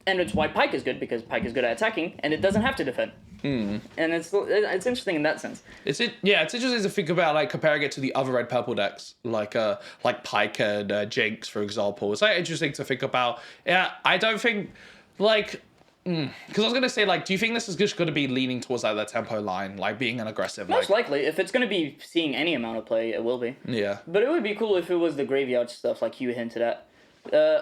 And it's why Pyke is good, because Pyke is good at attacking, and it doesn't have to defend. And it's interesting in that sense. It's interesting to think about, like, comparing it to the other red-purple decks, like Pyke and Jinx, for example. It's, like, interesting to think about. Yeah, I don't think, like... Because I was going to say, like, do you think this is just going to be leaning towards, like, the tempo line, like, being an aggressive, Most likely. If it's going to be seeing any amount of play, it will be. Yeah. But it would be cool if it was the graveyard stuff, like you hinted at.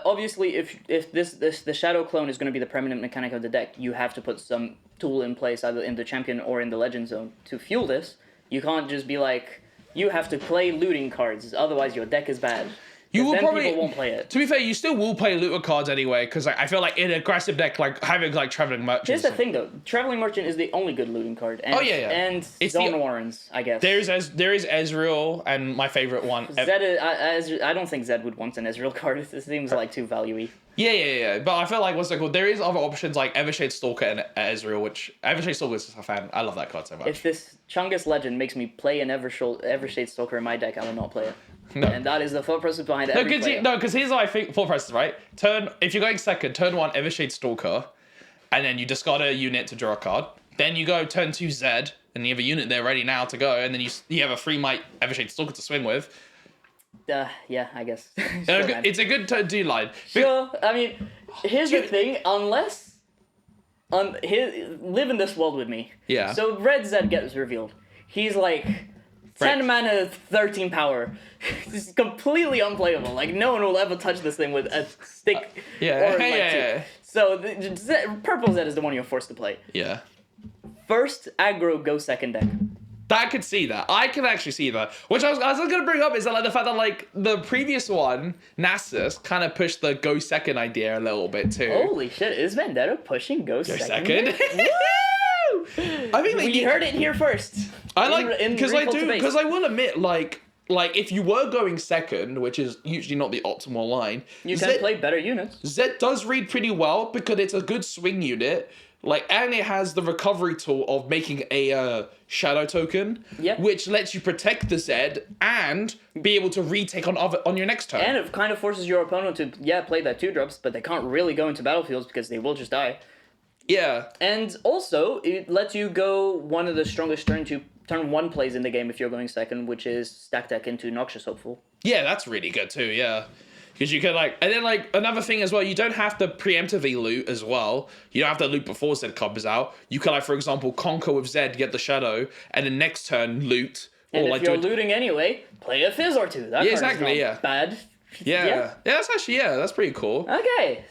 Obviously, if the Shadow Clone is going to be the permanent mechanic of the deck, you have to put some tool in place, either in the champion or in the legend zone, to fuel this. You can't just be like, you have to play looting cards, otherwise your deck is bad. You will then probably, people won't play it. To be fair, you still will play looter cards anyway, because like, I feel like in an aggressive deck, like having like Traveling Merchants. Here's the thing though, Traveling Merchant is the only good looting card. And, and it's Zone Warrens, I guess. There is Ezreal, and my favorite one. Zed is, I don't think Zed would want an Ezreal card. It seems like too value-y. Yeah. But I feel like what's it called? There is other options like Evershade Stalker and Ezreal, which Evershade Stalker is a fan. I love that card so much. If this Chungus Legend makes me play an Evershade Stalker in my deck, I will not play it. No. And that is the thought process behind every player. Because here's what I think thought process, right? If you're going second, turn 1 Evershade Stalker, and then you discard a unit to draw a card. Then you go turn 2 Zed, and you have a unit there ready now to go, and then you have a 3-might Evershade Stalker to swing with. Yeah, I guess. Sure, it's a good do line. Sure, I mean, here's the thing, unless... live in this world with me. Yeah. So Red Zed gets revealed. He's like... 10 mana, 13 power. This is completely unplayable. Like, no one will ever touch this thing with a stick. Yeah. So, Purple Zed is the one you're forced to play. Yeah. First, aggro, go second deck. I could see that. I can actually see that. Which I was going to bring up is that, like, the fact that, like, the previous one, Nasus, kind of pushed the go second idea a little bit, too. Holy shit, is Vendetta pushing go second? Woo! I mean, we heard it here first. I like, because I will admit, like if you were going second, which is usually not the optimal line, you can play better units. Zed does read pretty well because it's a good swing unit, like, and it has the recovery tool of making a shadow token, which lets you protect the Zed and be able to retake on your next turn. And it kind of forces your opponent to play that 2-drops, but they can't really go into battlefields because they will just die. Yeah. And also, it lets you go one of the strongest turn 1 plays in the game if you're going second, which is stack deck into Noxious Hopeful. Yeah, that's really good too, yeah. Because you can, like... And then, like, another thing as well, you don't have to preemptively loot as well. You don't have to loot before Zed comes out. You can, like, for example, conquer with Zed, get the Shadow, and then next turn loot. And if you're looting anyway, play a Fizz or 2. That card is not bad. Yeah, that's pretty cool. Okay,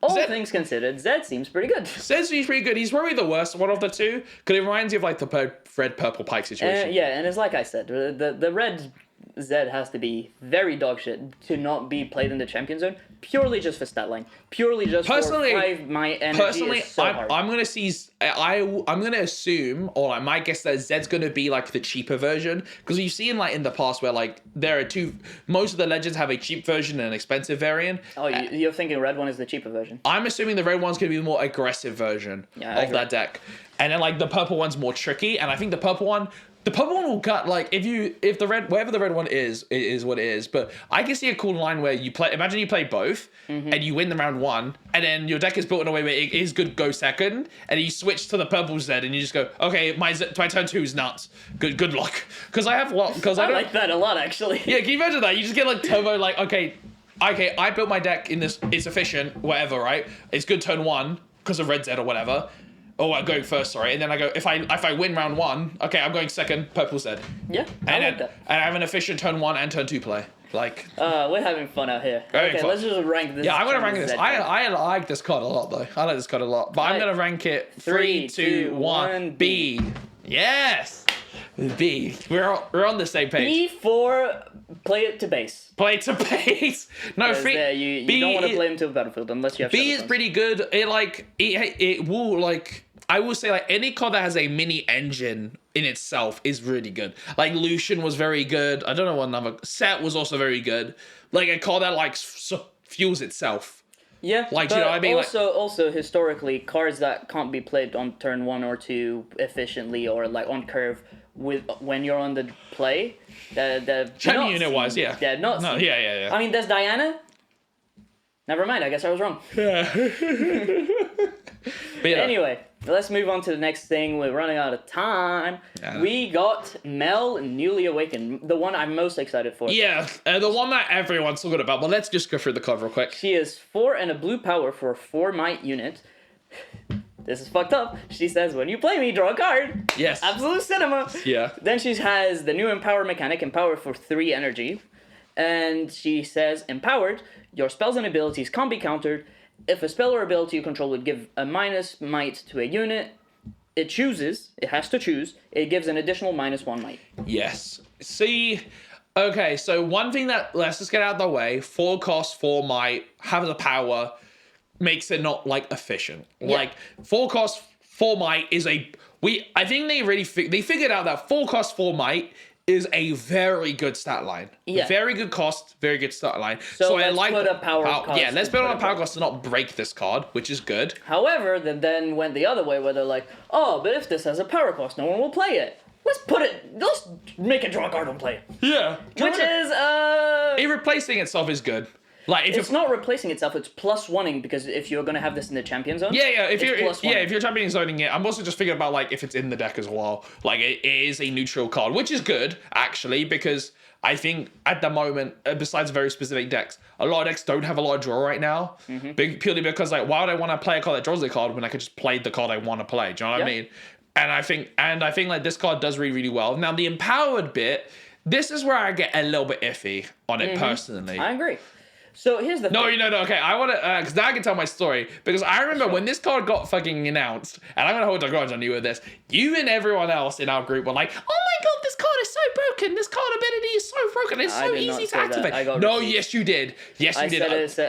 all things considered, Zed seems pretty good. Zed seems pretty good. He's probably the worst one of the two, because it reminds you of, like, the red-purple Pyke situation. And it's like I said, the red Zed has to be very dogshit to not be played in the champion zone, purely just for stat line. Purely just for 5 my energy. Personally, I'm going to see... I'm going to assume, or like my guess, that Zed's going to be like the cheaper version, because you've seen like in the past where like there are most of the legends have a cheap version and an expensive variant. Oh, you're thinking red one is the cheaper version? I'm assuming the red one's going to be the more aggressive version of that deck, and then like the purple one's more tricky, and I think the purple one will cut, like, if the red, whatever the red one is, it is what it is. But I can see a cool line where imagine you play both, and you win the round 1, and then your deck is built in a way where it is good go second, and you switch to the purple Zed, and you just go, okay, my turn 2 is nuts. Good luck. Because I like that a lot, actually. Yeah, can you imagine that? You just get, like, turbo, like, okay, I built my deck in this, it's efficient, whatever, right? It's good turn 1, because of red Zed or whatever. Oh, I'm going first, sorry. And then I go, if I win round 1, okay, I'm going second, purple Zed. Yeah, and I have an efficient turn 1 and turn 2 play. Like, we're having fun out here. Okay, let's just rank this. Yeah, I'm gonna rank this. I like this card a lot, though. I like this card a lot. But I'm gonna rank it 3, 2, 1, B. Yes! B. We're on the same page. B for play it to base. Play to base. No, you don't want to play him to a battlefield unless you have. B is pretty good. It will like I will say, like, any card that has a mini engine in itself is really good. Like, Lucian was very good. I don't know what another... Set was also very good. Like, a card that, like, fuels itself. Yeah, Like, but you know what I mean? also historically, cards that can't be played on turn 1 or 2 efficiently or like on curve when you're on the play, the Champion unit wise, yeah. Yeah, not no, seen. yeah. I mean, there's Diana. Never mind. I guess I was wrong. But, yeah. Anyway, let's move on to the next thing. We're running out of time. Yeah. We got Mel Newly Awakened, the one I'm most excited for. Yeah, the one that everyone's talking about. But let's just go through the card real quick. She is 4 and a blue power for a 4 might unit. This is fucked up. She says, when you play me, draw a card. Yes. Absolute cinema. Yeah. Then she has the new Empower mechanic, Empower for 3 energy. And she says, empowered, your spells and abilities can't be countered. If a spell or ability you control would give a minus might to a unit, it has to choose, it gives an additional -1 might. Yes. See, okay, so one thing let's just get out of the way, 4 cost, 4 might, have the power, makes it not, like, efficient. Yeah. Like, 4 cost, 4 might is I think they really, they figured out that 4 cost, 4 might is a very good stat line. Yeah. Very good cost, very good stat line. So I let's put a power cost. Yeah, let's put on a power it. cost to not break this card, which is good. However, then went the other way where they're like, oh, but if this has a power cost, no one will play it. Let's make it draw a card and play it. Yeah. Which is, It replacing itself is good. Like, if it's not replacing itself, it's +1ing, because if you're going to have this in the champion zone... Yeah, if you're +1. if you're champion zoning it, I'm also just thinking about, like, if it's in the deck as well. Like, it is a neutral card, which is good, actually, because I think at the moment, besides very specific decks, a lot of decks don't have a lot of draw right now. Purely because, like, why would I want to play a card that draws the card when I could just play the card I want to play? Do you know what I mean? And I think like this card does really, really well. Now, the empowered bit, this is where I get a little bit iffy on it personally. I agree. So here's the thing. No, okay, I want to, because now I can tell my story, because I remember when this card got fucking announced, and I'm going to hold a grudge on you with this, you and everyone else in our group were like, oh my god, this card is so broken, this card ability is so broken, it's so easy to activate. No, yes you did. Yes, you did.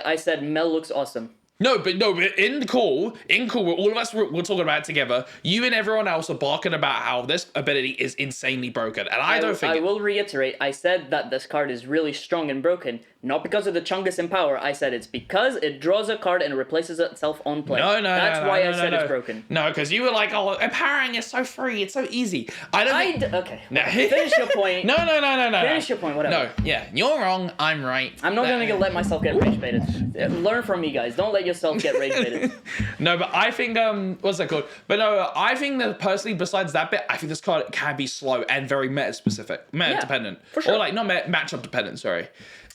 I said Mel looks awesome. No, but in the call, all of us were talking about it together. You and everyone else are barking about how this ability is insanely broken, and I don't think. I will reiterate. I said that this card is really strong and broken, not because of the Chungus Empower. I said it's because it draws a card and replaces itself on play. That's why I said it's broken. No, because you were like, "Oh, empowering is so free. It's so easy." Okay. Finish your point. No. Finish your point. Whatever. No, yeah, you're wrong. I'm right. I'm not gonna let myself get rage baited. Learn from me, guys. Don't let yourself get rage baited. No, but I think what's that called? But no, I think that personally, besides that bit, I think this card can be slow and very meta dependent, for sure. or like not matchup dependent. Sorry,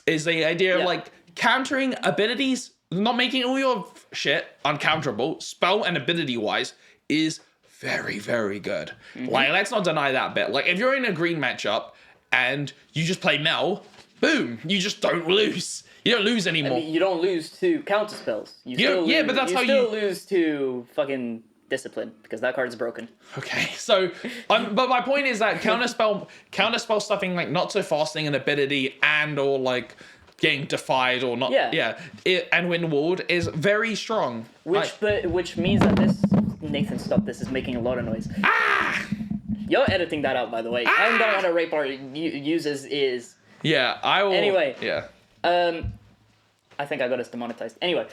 is the idea of like countering abilities, not making all your shit uncounterable, spell and ability wise, is very, very good. Like, let's not deny that bit. Like, if you're in a green matchup and you just play Mel, boom, you just don't lose. You don't lose anymore. I mean, you don't lose to counter spells. But that's how you lose to fucking discipline, because that card is broken. Okay, so but my point is that counterspell stuffing, like not so fasting an ability and or like getting defied or not. And wind walled is very strong. Which means that this Nathan, stop! This is making a lot of noise. You're editing that out, by the way. I don't want to rape our users is. Yeah, I will. Anyway. Yeah. I think I got us demonetized. Anyway,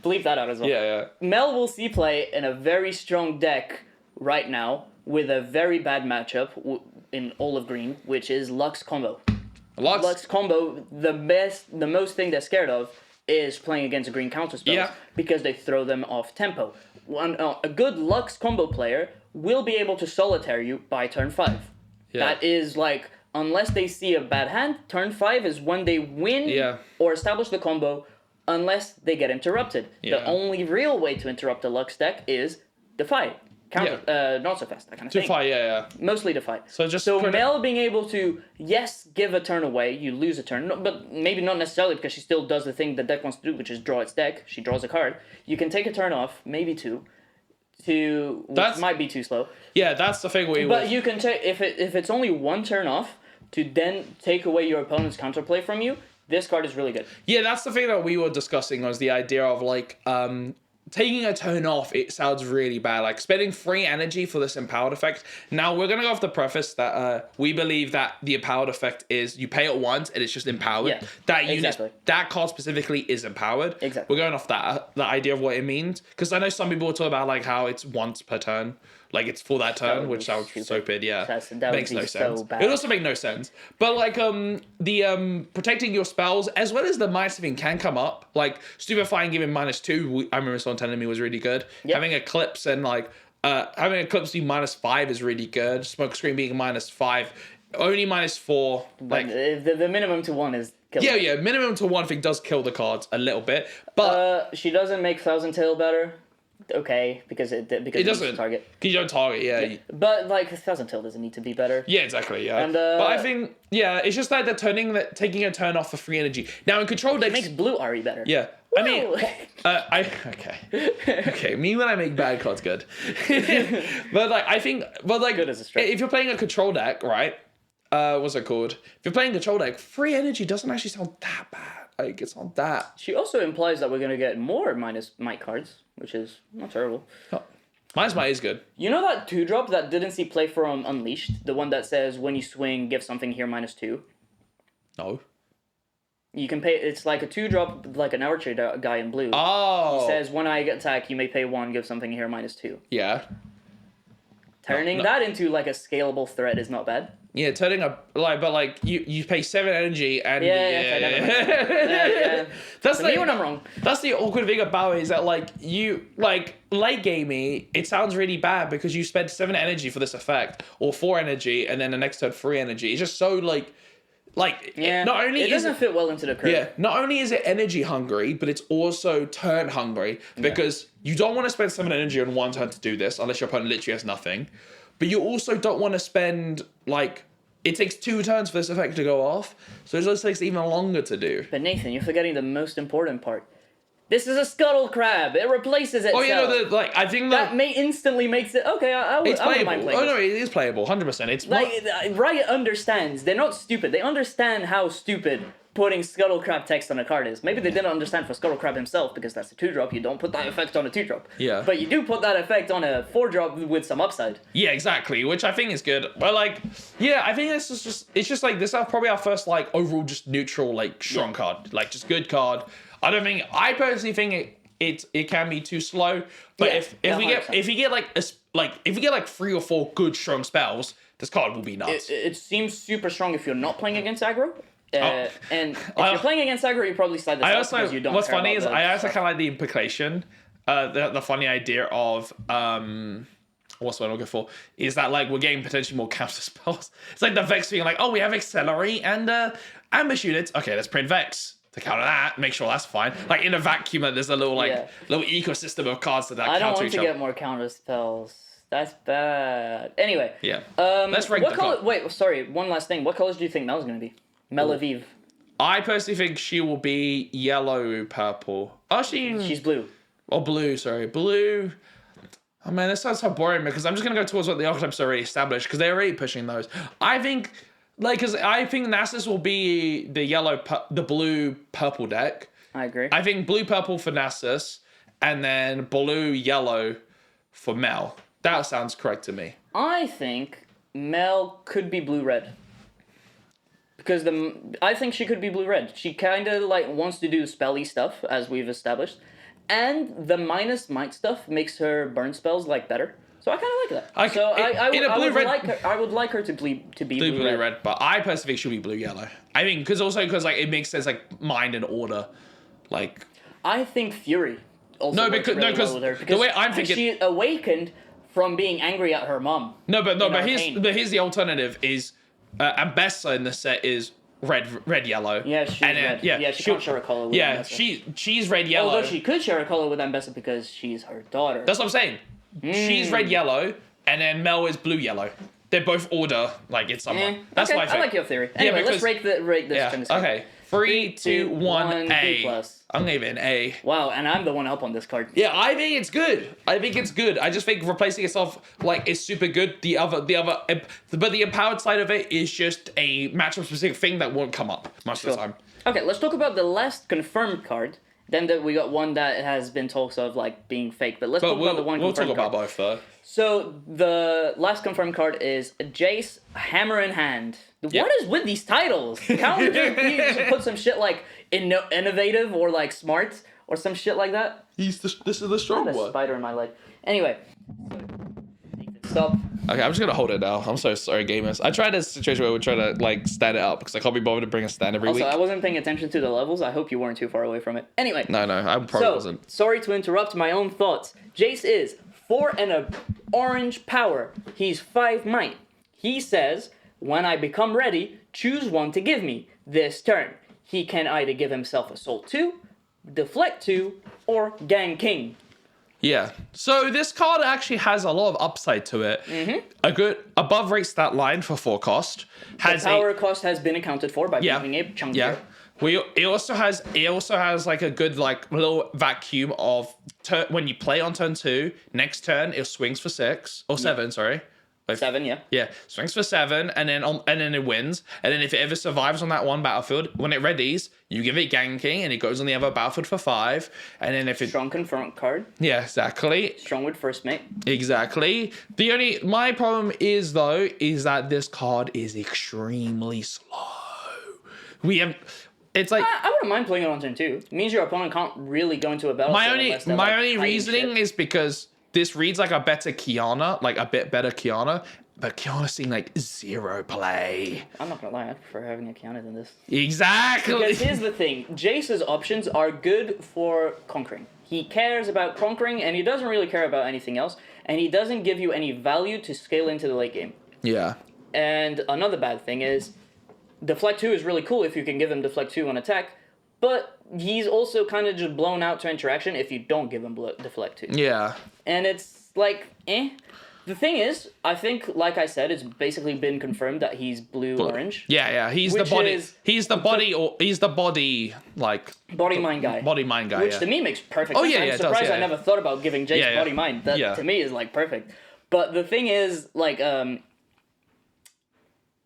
bleep that out as well. Yeah. Mel will see play in a very strong deck right now with a very bad matchup in Olive Green, which is Lux combo. Lux combo, the most thing they're scared of is playing against green counterspells because they throw them off tempo. A good Lux combo player will be able to solitaire you by turn 5. Yeah. That is like, unless they see a bad hand, turn 5 is when they win or establish the combo, unless they get interrupted. The only real way to interrupt a Lux deck is defy. Not so fast, that kind of thing. Defy, Mostly defy. So Mel being able to, give a turn away, you lose a turn, but maybe not necessarily, because she still does the thing the deck wants to do, which is draw its deck. She draws a card. You can take a turn off, maybe 2, which might be too slow. Yeah, that's the thing. But you can take, if it's only 1 turn off, to then take away your opponent's counterplay from you, this card is really good. Yeah, that's the thing that we were discussing, was the idea of like taking a turn off, it sounds really bad. Like spending free energy for this empowered effect. Now we're gonna go off the preface that we believe that the empowered effect is you pay it once and it's just empowered. Yeah, That unit, exactly. that card specifically is empowered. Exactly. We're going off that the idea of what it means, because I know some people talk about like how it's once per turn, like it's for that turn, would which be sounds stupid. stupid. Yeah, that makes would be no so sense. bad. It also make no sense. But like the protecting your spells as well as the minus thing can come up. Like stupefying giving -2. I remember someone telling me was really good. Yep. Having Eclipse and like having Eclipse be -5 is really good. Smoke Screen being -5, only -4. But Like the minimum to 1 is killing. yeah, minimum to 1 thing does kill the cards a little bit, but She doesn't make Thousand Tail better. Okay, because it doesn't target. Because you don't target, yeah. But like Thousand Tail doesn't need to be better. Yeah, exactly. Yeah, And, but I think it's just like taking a turn off for free energy. Now in control decks, It makes Blue Ari better. yeah. I mean, Whoa. okay. Me when I make bad cards, good. but like, Good as a stretch. if you're playing a control deck, right? What's it called? If you're playing control deck, free energy doesn't actually sound that bad. Like it's not that. She also implies that we're gonna get more minus might cards, which is not terrible. Oh, minus might is good. You know that 2-drop that didn't see play from Unleashed? The one that says when you swing, give something here -2? No. You can pay, it's like a 2-drop, like an archer guy in blue. Oh. He says, when I attack, you may pay 1, give something here -2. Yeah. Turning No. that into like a scalable threat is not bad. Yeah, turning you pay 7 energy and Yeah. That's Me when I'm wrong. That's the awkward thing about it is that like you like late gamey, it sounds really bad because you spend 7 energy for this effect or 4 energy and then the next turn 3 energy. It's just so like Yeah. not only it doesn't fit well into the curve. yeah, not only is it energy hungry, but it's also turn hungry because you don't want to spend 7 energy on one turn to do this unless your opponent literally has nothing. But you also don't want to spend like it takes 2 turns for this effect to go off, so it just takes even longer to do. But Nathan, you're forgetting the most important part. This is a scuttle crab. It replaces itself. Oh, you know I think that instantly makes it okay. I it's wouldn't playable. mind playing No, this. it is playable, 100%. It's Like Riot understands. They're not stupid. They understand how stupid putting Scuttle Crab text on a card is. Maybe they didn't understand for Scuttle Crab himself because that's a 2-drop. You don't put that effect on a 2-drop. Yeah. But you do put that effect on a 4-drop with some upside. Yeah, exactly, which I think is good. But like, yeah, I think this is just like this is probably our first like overall just neutral like strong card, like just good card. I personally think it can be too slow. But Yeah, if you get like 3 or 4 good strong spells, this card will be nuts. It seems super strong if you're not playing against aggro. And if you're playing against aggro, you probably slide this out because you don't what's care funny about is the I also stuff. kind of like the implication, the funny idea of what's what I'm looking for is that like we're getting potentially more counter spells. It's like the Vex being like, oh, we have Accelerate and ambush units. Okay, let's print Vex to counter that. Make sure that's fine. Like in a vacuum, there's a little little ecosystem of cards that I don't counter want each to other. get more counter spells. That's bad. Anyway. Yeah. Let's rank what the color? card. Wait, sorry. One last thing. What colors do you think Mel's gonna be? Melaviv. I personally think she will be yellow, purple. Oh, She's blue. or blue. Sorry, blue. Oh man, this sounds so boring because I'm just gonna go towards what the archetypes are already established because they're already pushing those. I think, because I think Nasus will be the blue purple deck. I agree. I think blue purple for Nasus, and then blue yellow for Mel. That sounds correct to me. I think Mel could be blue red. Because I think she could be blue red. She kind of like wants to do spelly stuff as we've established, and the minus might stuff makes her burn spells like better. So I kind of like that. I would like her to be blue red. But I personally think she'll be blue yellow. I mean, because like it makes sense, like mind and order, like. I think Fury. Also No, works because really well with her, the way I'm thinking, she awakened from being angry at her mom. But here's the alternative is, Ambessa in the set is red yellow. Yeah, she's red. Yeah, she can't share a color with Ambessa. she's red yellow. Although she could share a color with Ambessa because she's her daughter. That's what I'm saying. She's red yellow, and then Mel is blue yellow. They're both order, like it's somewhere. That's okay, my thing. I like your theory. Anyway, let's rate this. Yeah. Okay. 3, 2, 1, A. B+. I'm gonna give it an A. Wow, and I'm the one up on this card. Yeah, I think it's good. I just think replacing itself is super good. But the empowered side of it is just a matchup specific thing that won't come up most of the time. Okay, let's talk about the last confirmed card, Then we got one that has been talks of like being fake, but let's talk about the one we'll talk confirmed about card. both though. So the last confirmed card is Jace Hammer in Hand. Yep. What is with these titles? Can't we just put some shit like innovative or like smart or some shit like that? This is the strong I have a one. spider in my leg. Anyway, stop. Okay, I'm just gonna hold it now. I'm so sorry, gamers. I tried a situation where we try to like stand it up because I can't be bothered to bring a stand every Also, week. I wasn't paying attention to the levels. I hope you weren't too far away from it. Anyway. No, I probably wasn't. Sorry to interrupt my own thoughts. Jace is 4 and a orange power. He's 5 might. He says, when I become ready, choose one to give me this turn. He can either give himself Assault 2, Deflect 2, or Gang King. Yeah. So this card actually has a lot of upside to it. Mm-hmm. A good above rate stat line for 4 cost. Has the power cost has been accounted for by being a chunkier. Yeah. It also has like a good like little vacuum of when you play on turn 2, next turn it swings for 6 or 7, sorry. 7, yeah. Yeah, swings for 7, and then it wins. And then if it ever survives on that one battlefield, when it readies, you give it Gang King, and it goes on the other battlefield for 5. And then if it Strong confirmed card. yeah, exactly, Strong with first mate. exactly. My problem is that this card is extremely slow. It's like I wouldn't mind playing it on turn 2. It means your opponent can't really go into a battle. my only reasoning is because this reads like a better Kiana, like a bit better Kiana, but Kiana's seen like 0 play. I'm not gonna lie, I prefer having a Kiana than this. Exactly. Because here's the thing, Jace's options are good for conquering. He cares about conquering, and he doesn't really care about anything else, and he doesn't give you any value to scale into the late game. Yeah. And another bad thing is, Deflect 2 is really cool if you can give him Deflect 2 on attack, but he's also kind of just blown out to interaction if you don't give him Deflect 2. Yeah. And it's like, eh. The thing is, I think, like I said, it's basically been confirmed that he's blue-orange. Yeah. He's the body. He's the body. Like body mind guy. Body mind guy. Which to me makes perfect sense. I'm surprised I never thought about giving Jace body mind. That to me is like perfect. But the thing is, like,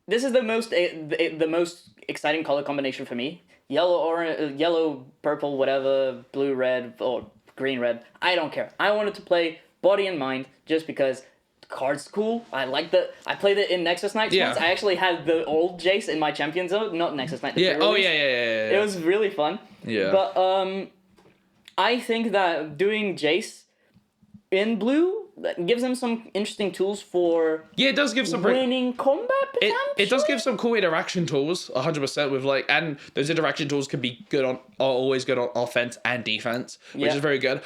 this is the most exciting color combination for me. Yellow, purple, whatever, blue, red, or green, red. I don't care. I wanted to play body and mind just because the card's cool. I like that. I played it in Nexus Knights once. I actually had the old Jace in my champion zone, not Nexus Knight. Yeah. Oh yeah. It was really fun. Yeah. But I think that doing Jace in blue gives him some interesting tools for it does give some winning combat potential. It does give some cool interaction tools, 100% with like, and those interaction tools can be are always good on offense and defense, which is very good.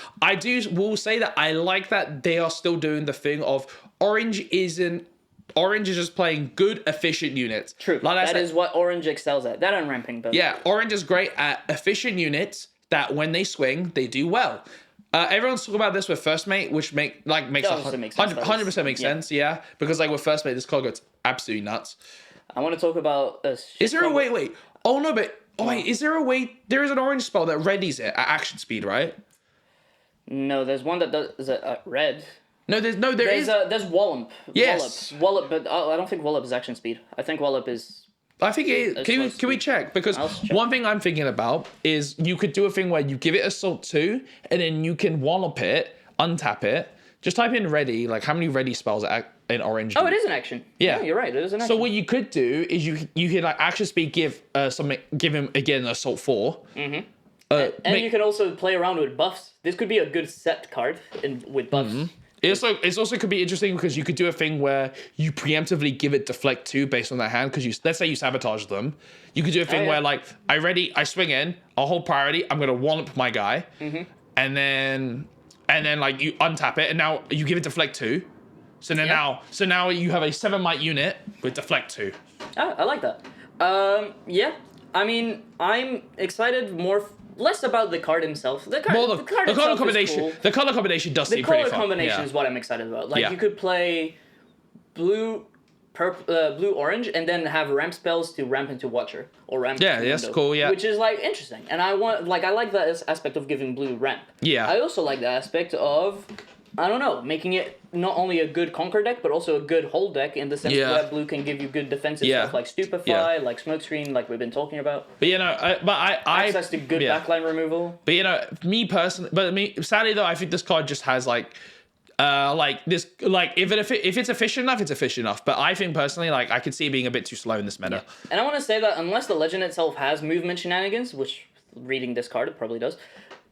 Will say that I like that they are still doing the thing of Orange is just playing good, efficient units. True. That is what Orange excels at. That and ramping, but yeah, Orange is great at efficient units that when they swing, they do well. Everyone's talking about this with First Mate, which makes 100% makes sense, yeah. Because like with First Mate, this card goes absolutely nuts. I want to talk about. Is there a wait? Oh no, but wait, is there a way? There is an orange spell that readies it at action speed, right? No, there's one that does red. No, there's Wallop. Yes. Wallop, but I don't think Wallop is action speed. I think Wallop is. I think it is. Can we check? Because one thing I'm thinking about is you could do a thing where you give it Assault 2, and then you can Wallop it, untap it. Just type in ready, like how many ready spells are in orange. Oh, it is an action. Yeah, you're right. It is an action. So what you could do is you can like action speed give him again Assault 4. Mm-hmm. And you can also play around with buffs. This could be a good set card with buffs. Mm-hmm. It also could be interesting because you could do a thing where you preemptively give it Deflect 2 based on that hand because let's say you sabotage them. You could do a thing where like I swing in, I'll hold priority, I'm gonna Wallop my guy, and then like you untap it and now you give it Deflect 2. So now you have a 7 might unit with Deflect 2. Oh, I like that. Yeah. I mean, I'm excited less about the card himself. The color combination. Cool. The color combination does seem pretty fun. The color combination is what I'm excited about. Like you could play blue, orange, and then have ramp spells to ramp into Watcher or ramp. Yeah, that's cool. Yeah, which is like interesting, and I like that aspect of giving blue ramp. Yeah, I also like the aspect of I don't know, making it not only a good conquer deck, but also a good hold deck in the sense that blue can give you good defensive stuff like Stupefy, like Smokescreen, like we've been talking about. But I access to good backline removal. But me personally, sadly though, I think this card just has like this, like if it's efficient enough, it's efficient enough. But I think personally, like I could see it being a bit too slow in this meta. Yeah. And I want to say that unless the legend itself has movement shenanigans, which reading this card it probably does,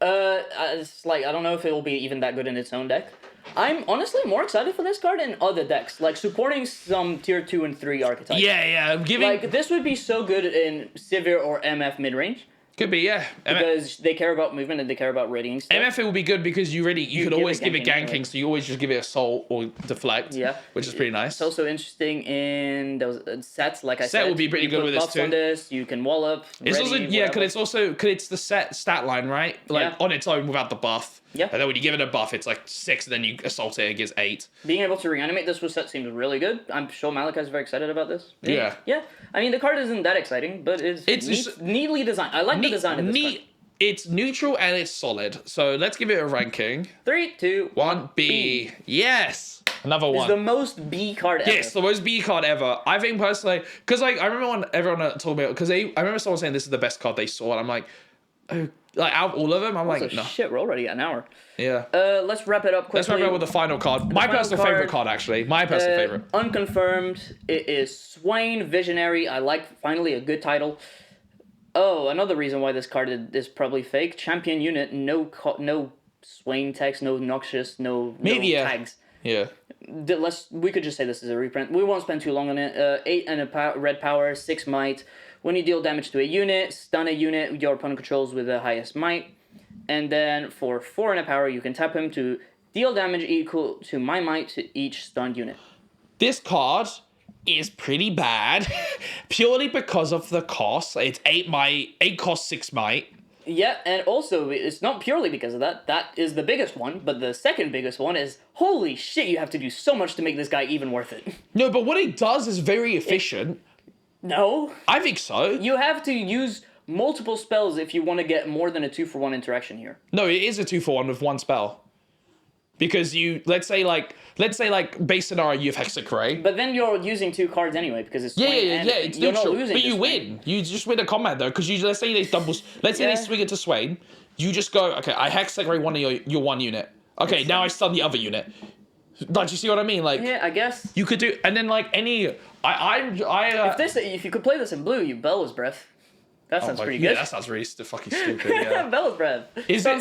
it's like I don't know if it will be even that good in its own deck. I'm honestly more excited for this card in other decks, like supporting some tier 2 and 3 archetypes. Yeah, like this would be so good in Sivir or MF mid range. Could be, yeah. Because they care about movement and they care about radiating stuff. MF it will be good because you could always give it ganking, anyway. So you always just give it assault or deflect. Yeah. Which is pretty nice. It's also interesting in those sets, like I said. Set will be pretty good with this too. On this, you can wall up. It's also because it's the stat line, right? Like on its own without the buff. Yeah. And then when you give it a buff, it's like 6, and then you assault it, it gives 8. Being able to reanimate this with set seems really good. I'm sure Malachi's very excited about this. Yeah. Yeah. I mean, the card isn't that exciting, but it's neatly designed. I like the design of this card. It's neutral and it's solid. So let's give it a ranking. 3, 2, 1, B. Yes. Another one. It's the most B card ever. Yes, the most B card ever. I think personally, because like I remember when everyone told me, because I remember someone saying this is the best card they saw, and I'm like, oh, like out of all of them, I'm like, no. Shit, we're already at an hour. Yeah. Let's wrap it up quickly. Let's wrap it up with the final card. My personal favorite card, actually. My personal favorite. Unconfirmed. It is Swain Visionary. I like finally a good title. Oh, another reason why this card is probably fake. Champion unit, no Swain text, no Noxious, no tags. Yeah. We could just say this is a reprint. We won't spend too long on it. 8 and a red power, 6 might. When you deal damage to a unit, stun a unit your opponent controls with the highest might. And then for 4 and a power, you can tap him to deal damage equal to my might to each stunned unit. This card is pretty bad, purely because of the cost. It's 8 might, 8 cost 6 might. Yeah, and also, it's not purely because of that. That is the biggest one, but the second biggest one is, holy shit, you have to do so much to make this guy even worth it. No, but what it does is very efficient. No. I think so. You have to use multiple spells if you want to get more than a 2-for-1 interaction here. No, it is a 2-for-1 with 1 spell. Because let's say base scenario, you have Hexacray. But then you're using 2 cards anyway because it's it's neutral. But you win. You just win a combat though, because let's say they they swing it to Swain. You just go, okay, I Hexacray one of your one unit. Okay, now I stun the other unit. Like, you see what I mean? Like, yeah, I guess you could do, and then like any, if you could play this in blue, you Bella's Breath. That sounds pretty good. Yeah, that sounds really fucking stupid. Yeah, Bella's Breath.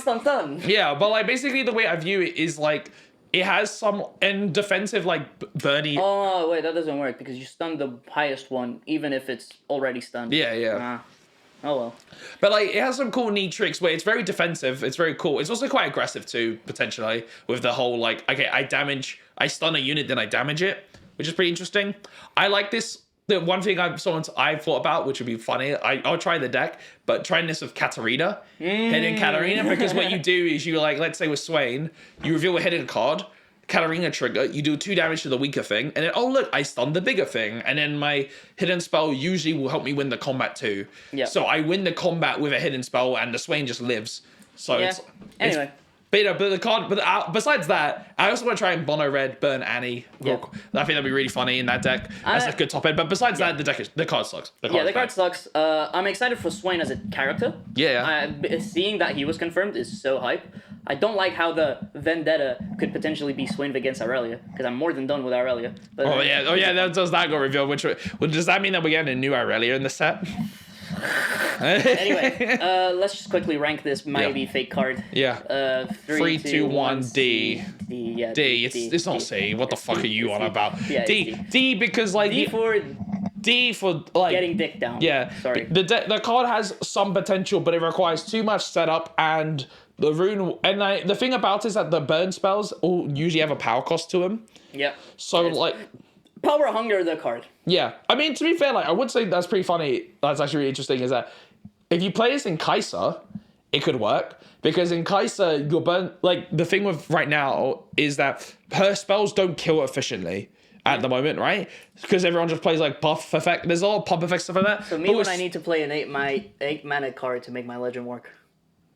Stun. Yeah, but like basically the way I view it is like it has some in defensive like Bernie. Oh wait, that doesn't work because you stun the highest one even if it's already stunned. Yeah. Oh well. But like it has some cool neat tricks where it's very defensive. It's very cool. It's also quite aggressive too, potentially, with the whole like, okay, I stun a unit, then I damage it, which is pretty interesting. I like this. The one thing I've thought about, which would be funny, I'll try the deck, but trying this with Katarina, hidden Katarina, because what you do is you like, let's say with Swain, you reveal a hidden card, Katarina trigger, you do 2 damage to the weaker thing, and then, oh look, I stunned the bigger thing, and then my hidden spell usually will help me win the combat too. Yeah. So I win the combat with a hidden spell, and the Swain just lives. So yeah. Anyway. But the card, besides that, I also want to try and Mono Red burn Annie. Yeah. I think that'd be really funny in that deck. That's a good top end. But besides that, the card sucks. The card sucks. I'm excited for Swain as a character. Yeah. Seeing that he was confirmed is so hype. I don't like how the Vendetta could potentially be Swain against Aurelia, because I'm more than done with Aurelia. But, does that got revealed? Does that mean that we're getting a new Aurelia in the set? Anyway, let's just quickly rank this maybe fake card. Yeah. 3, 2, 1, D. D. It's not C. What the fuck are you on about? Yeah, D because like D for like getting dick down. Yeah. Sorry. The card has some potential, but it requires too much setup, and the rune, and the thing about it is that the burn spells all usually have a power cost to them. Yeah. So like power hunger the card. Yeah. I mean, to be fair, like I would say that's pretty funny. That's actually really interesting. Is that if you play this in Kai'Sa, it could work, because in Kai'Sa you'll burn, like the thing with right now is that her spells don't kill efficiently at the moment, right? Because everyone just plays like buff effect. There's a lot of pump effects stuff like that. So when I need to play an 8 mana card to make my legend work.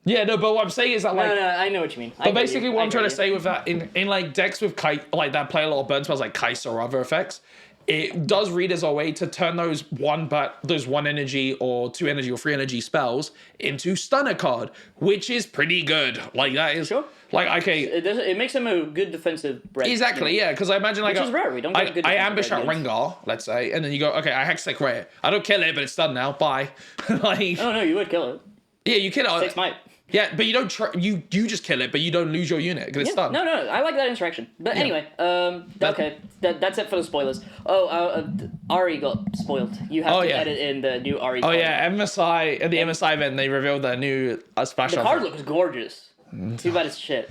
Yeah, no, but what I'm saying is that like. No, I know what you mean. But basically, what I'm trying to say with that, in like decks with like that play a lot of burn spells like Kai'Sa or other effects, it does read as a way to turn those one energy or 2 energy or 3 energy spells into stunner card, which is pretty good. Like that is Sure. like okay. It makes him a good defensive break. Exactly, yeah, because I imagine like Which is rare. We don't get good I defensive ambush break out units. Rengar, let's say, and then you go, okay, I Hextech Rare. I don't kill it, but it's done now. Bye. Like Oh no, you would kill it. yeah, you kill it. 6 might. Yeah, but you don't you just kill it, but you don't lose your unit because it's done. No, I like that interaction. But anyway, okay, that's it for the spoilers. Oh, Ari got spoiled. You have to edit in the new Ari. Oh yeah, MSI at the MSI event they revealed their new splash. The card looks gorgeous. Too bad it's shit.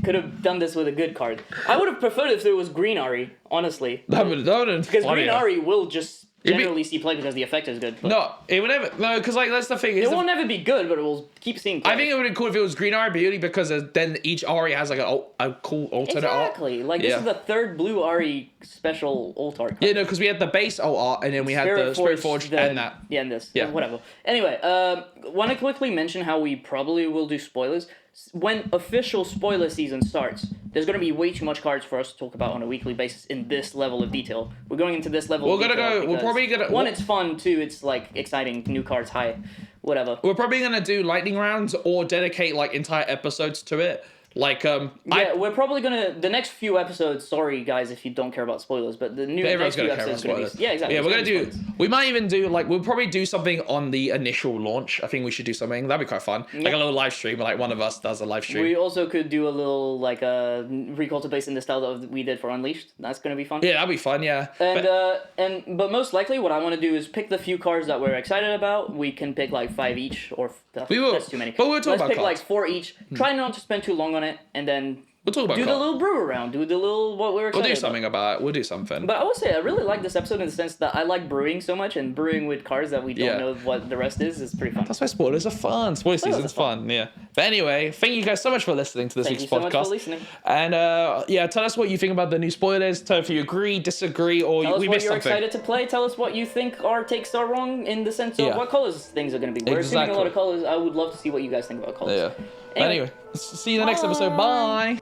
Could have done this with a good card. I would have preferred if there was green Ari, honestly. That would because green Ari will just generally see play because the effect is good. But no, it would never. No, because like that's the thing. It won't never be good, but it will keep seeing play. I think it would be cool if it was green Ari purely because then each Ari has like a cool alternate art. Exactly. Like this is the third blue Ari special alt art. Yeah, no, because we had the base alt art and then we had the Spirit Forge and that. Yeah, and this. Yeah, whatever. Anyway, want to quickly mention how we probably will do spoilers. When official spoiler season starts, there's going to be way too much cards for us to talk about on a weekly basis in this level of detail. We're going into this level of detail. We're probably gonna... One, it's fun. Two, it's like exciting. New cards, high. Whatever. We're probably going to do lightning rounds or dedicate like entire episodes to it. Like, we're probably gonna the next few episodes. Sorry, guys, if you don't care about spoilers, but the next few episodes are gonna be exactly. Yeah, we're gonna do. We might even do like we'll probably do something on the initial launch. I think we should do something that'd be quite fun, like a little live stream. Like one of us does a live stream. We also could do a little like recall to base in the style that we did for Unleashed. That's gonna be fun. Yeah, that'd be fun. Yeah. But most likely, what I want to do is pick the few cards that we're excited about. We can pick like 5 each, or we will. That's too many. But we'll talk about pick cards. like 4 each. Try not to spend too long on it, and then. We'll talk about the little brew around. Do the little what we're excited We'll do something about it. We'll do something. But I will say I really like this episode in the sense that I like brewing so much, and brewing with cards that we don't know what the rest is pretty fun. That's why spoilers are fun. Spoiler season's fun. Yeah. But anyway, thank you guys so much for listening to this week's podcast. Thank you so much for listening. And tell us what you think about the new spoilers. Tell us if you agree, disagree, or tell us we what missed you're something. excited to play. Tell us what you think our takes are wrong in the sense of what colors things are going to be. We're assuming a lot of colors. I would love to see what you guys think about colors. Yeah. Anyway, see you in the next episode. Bye.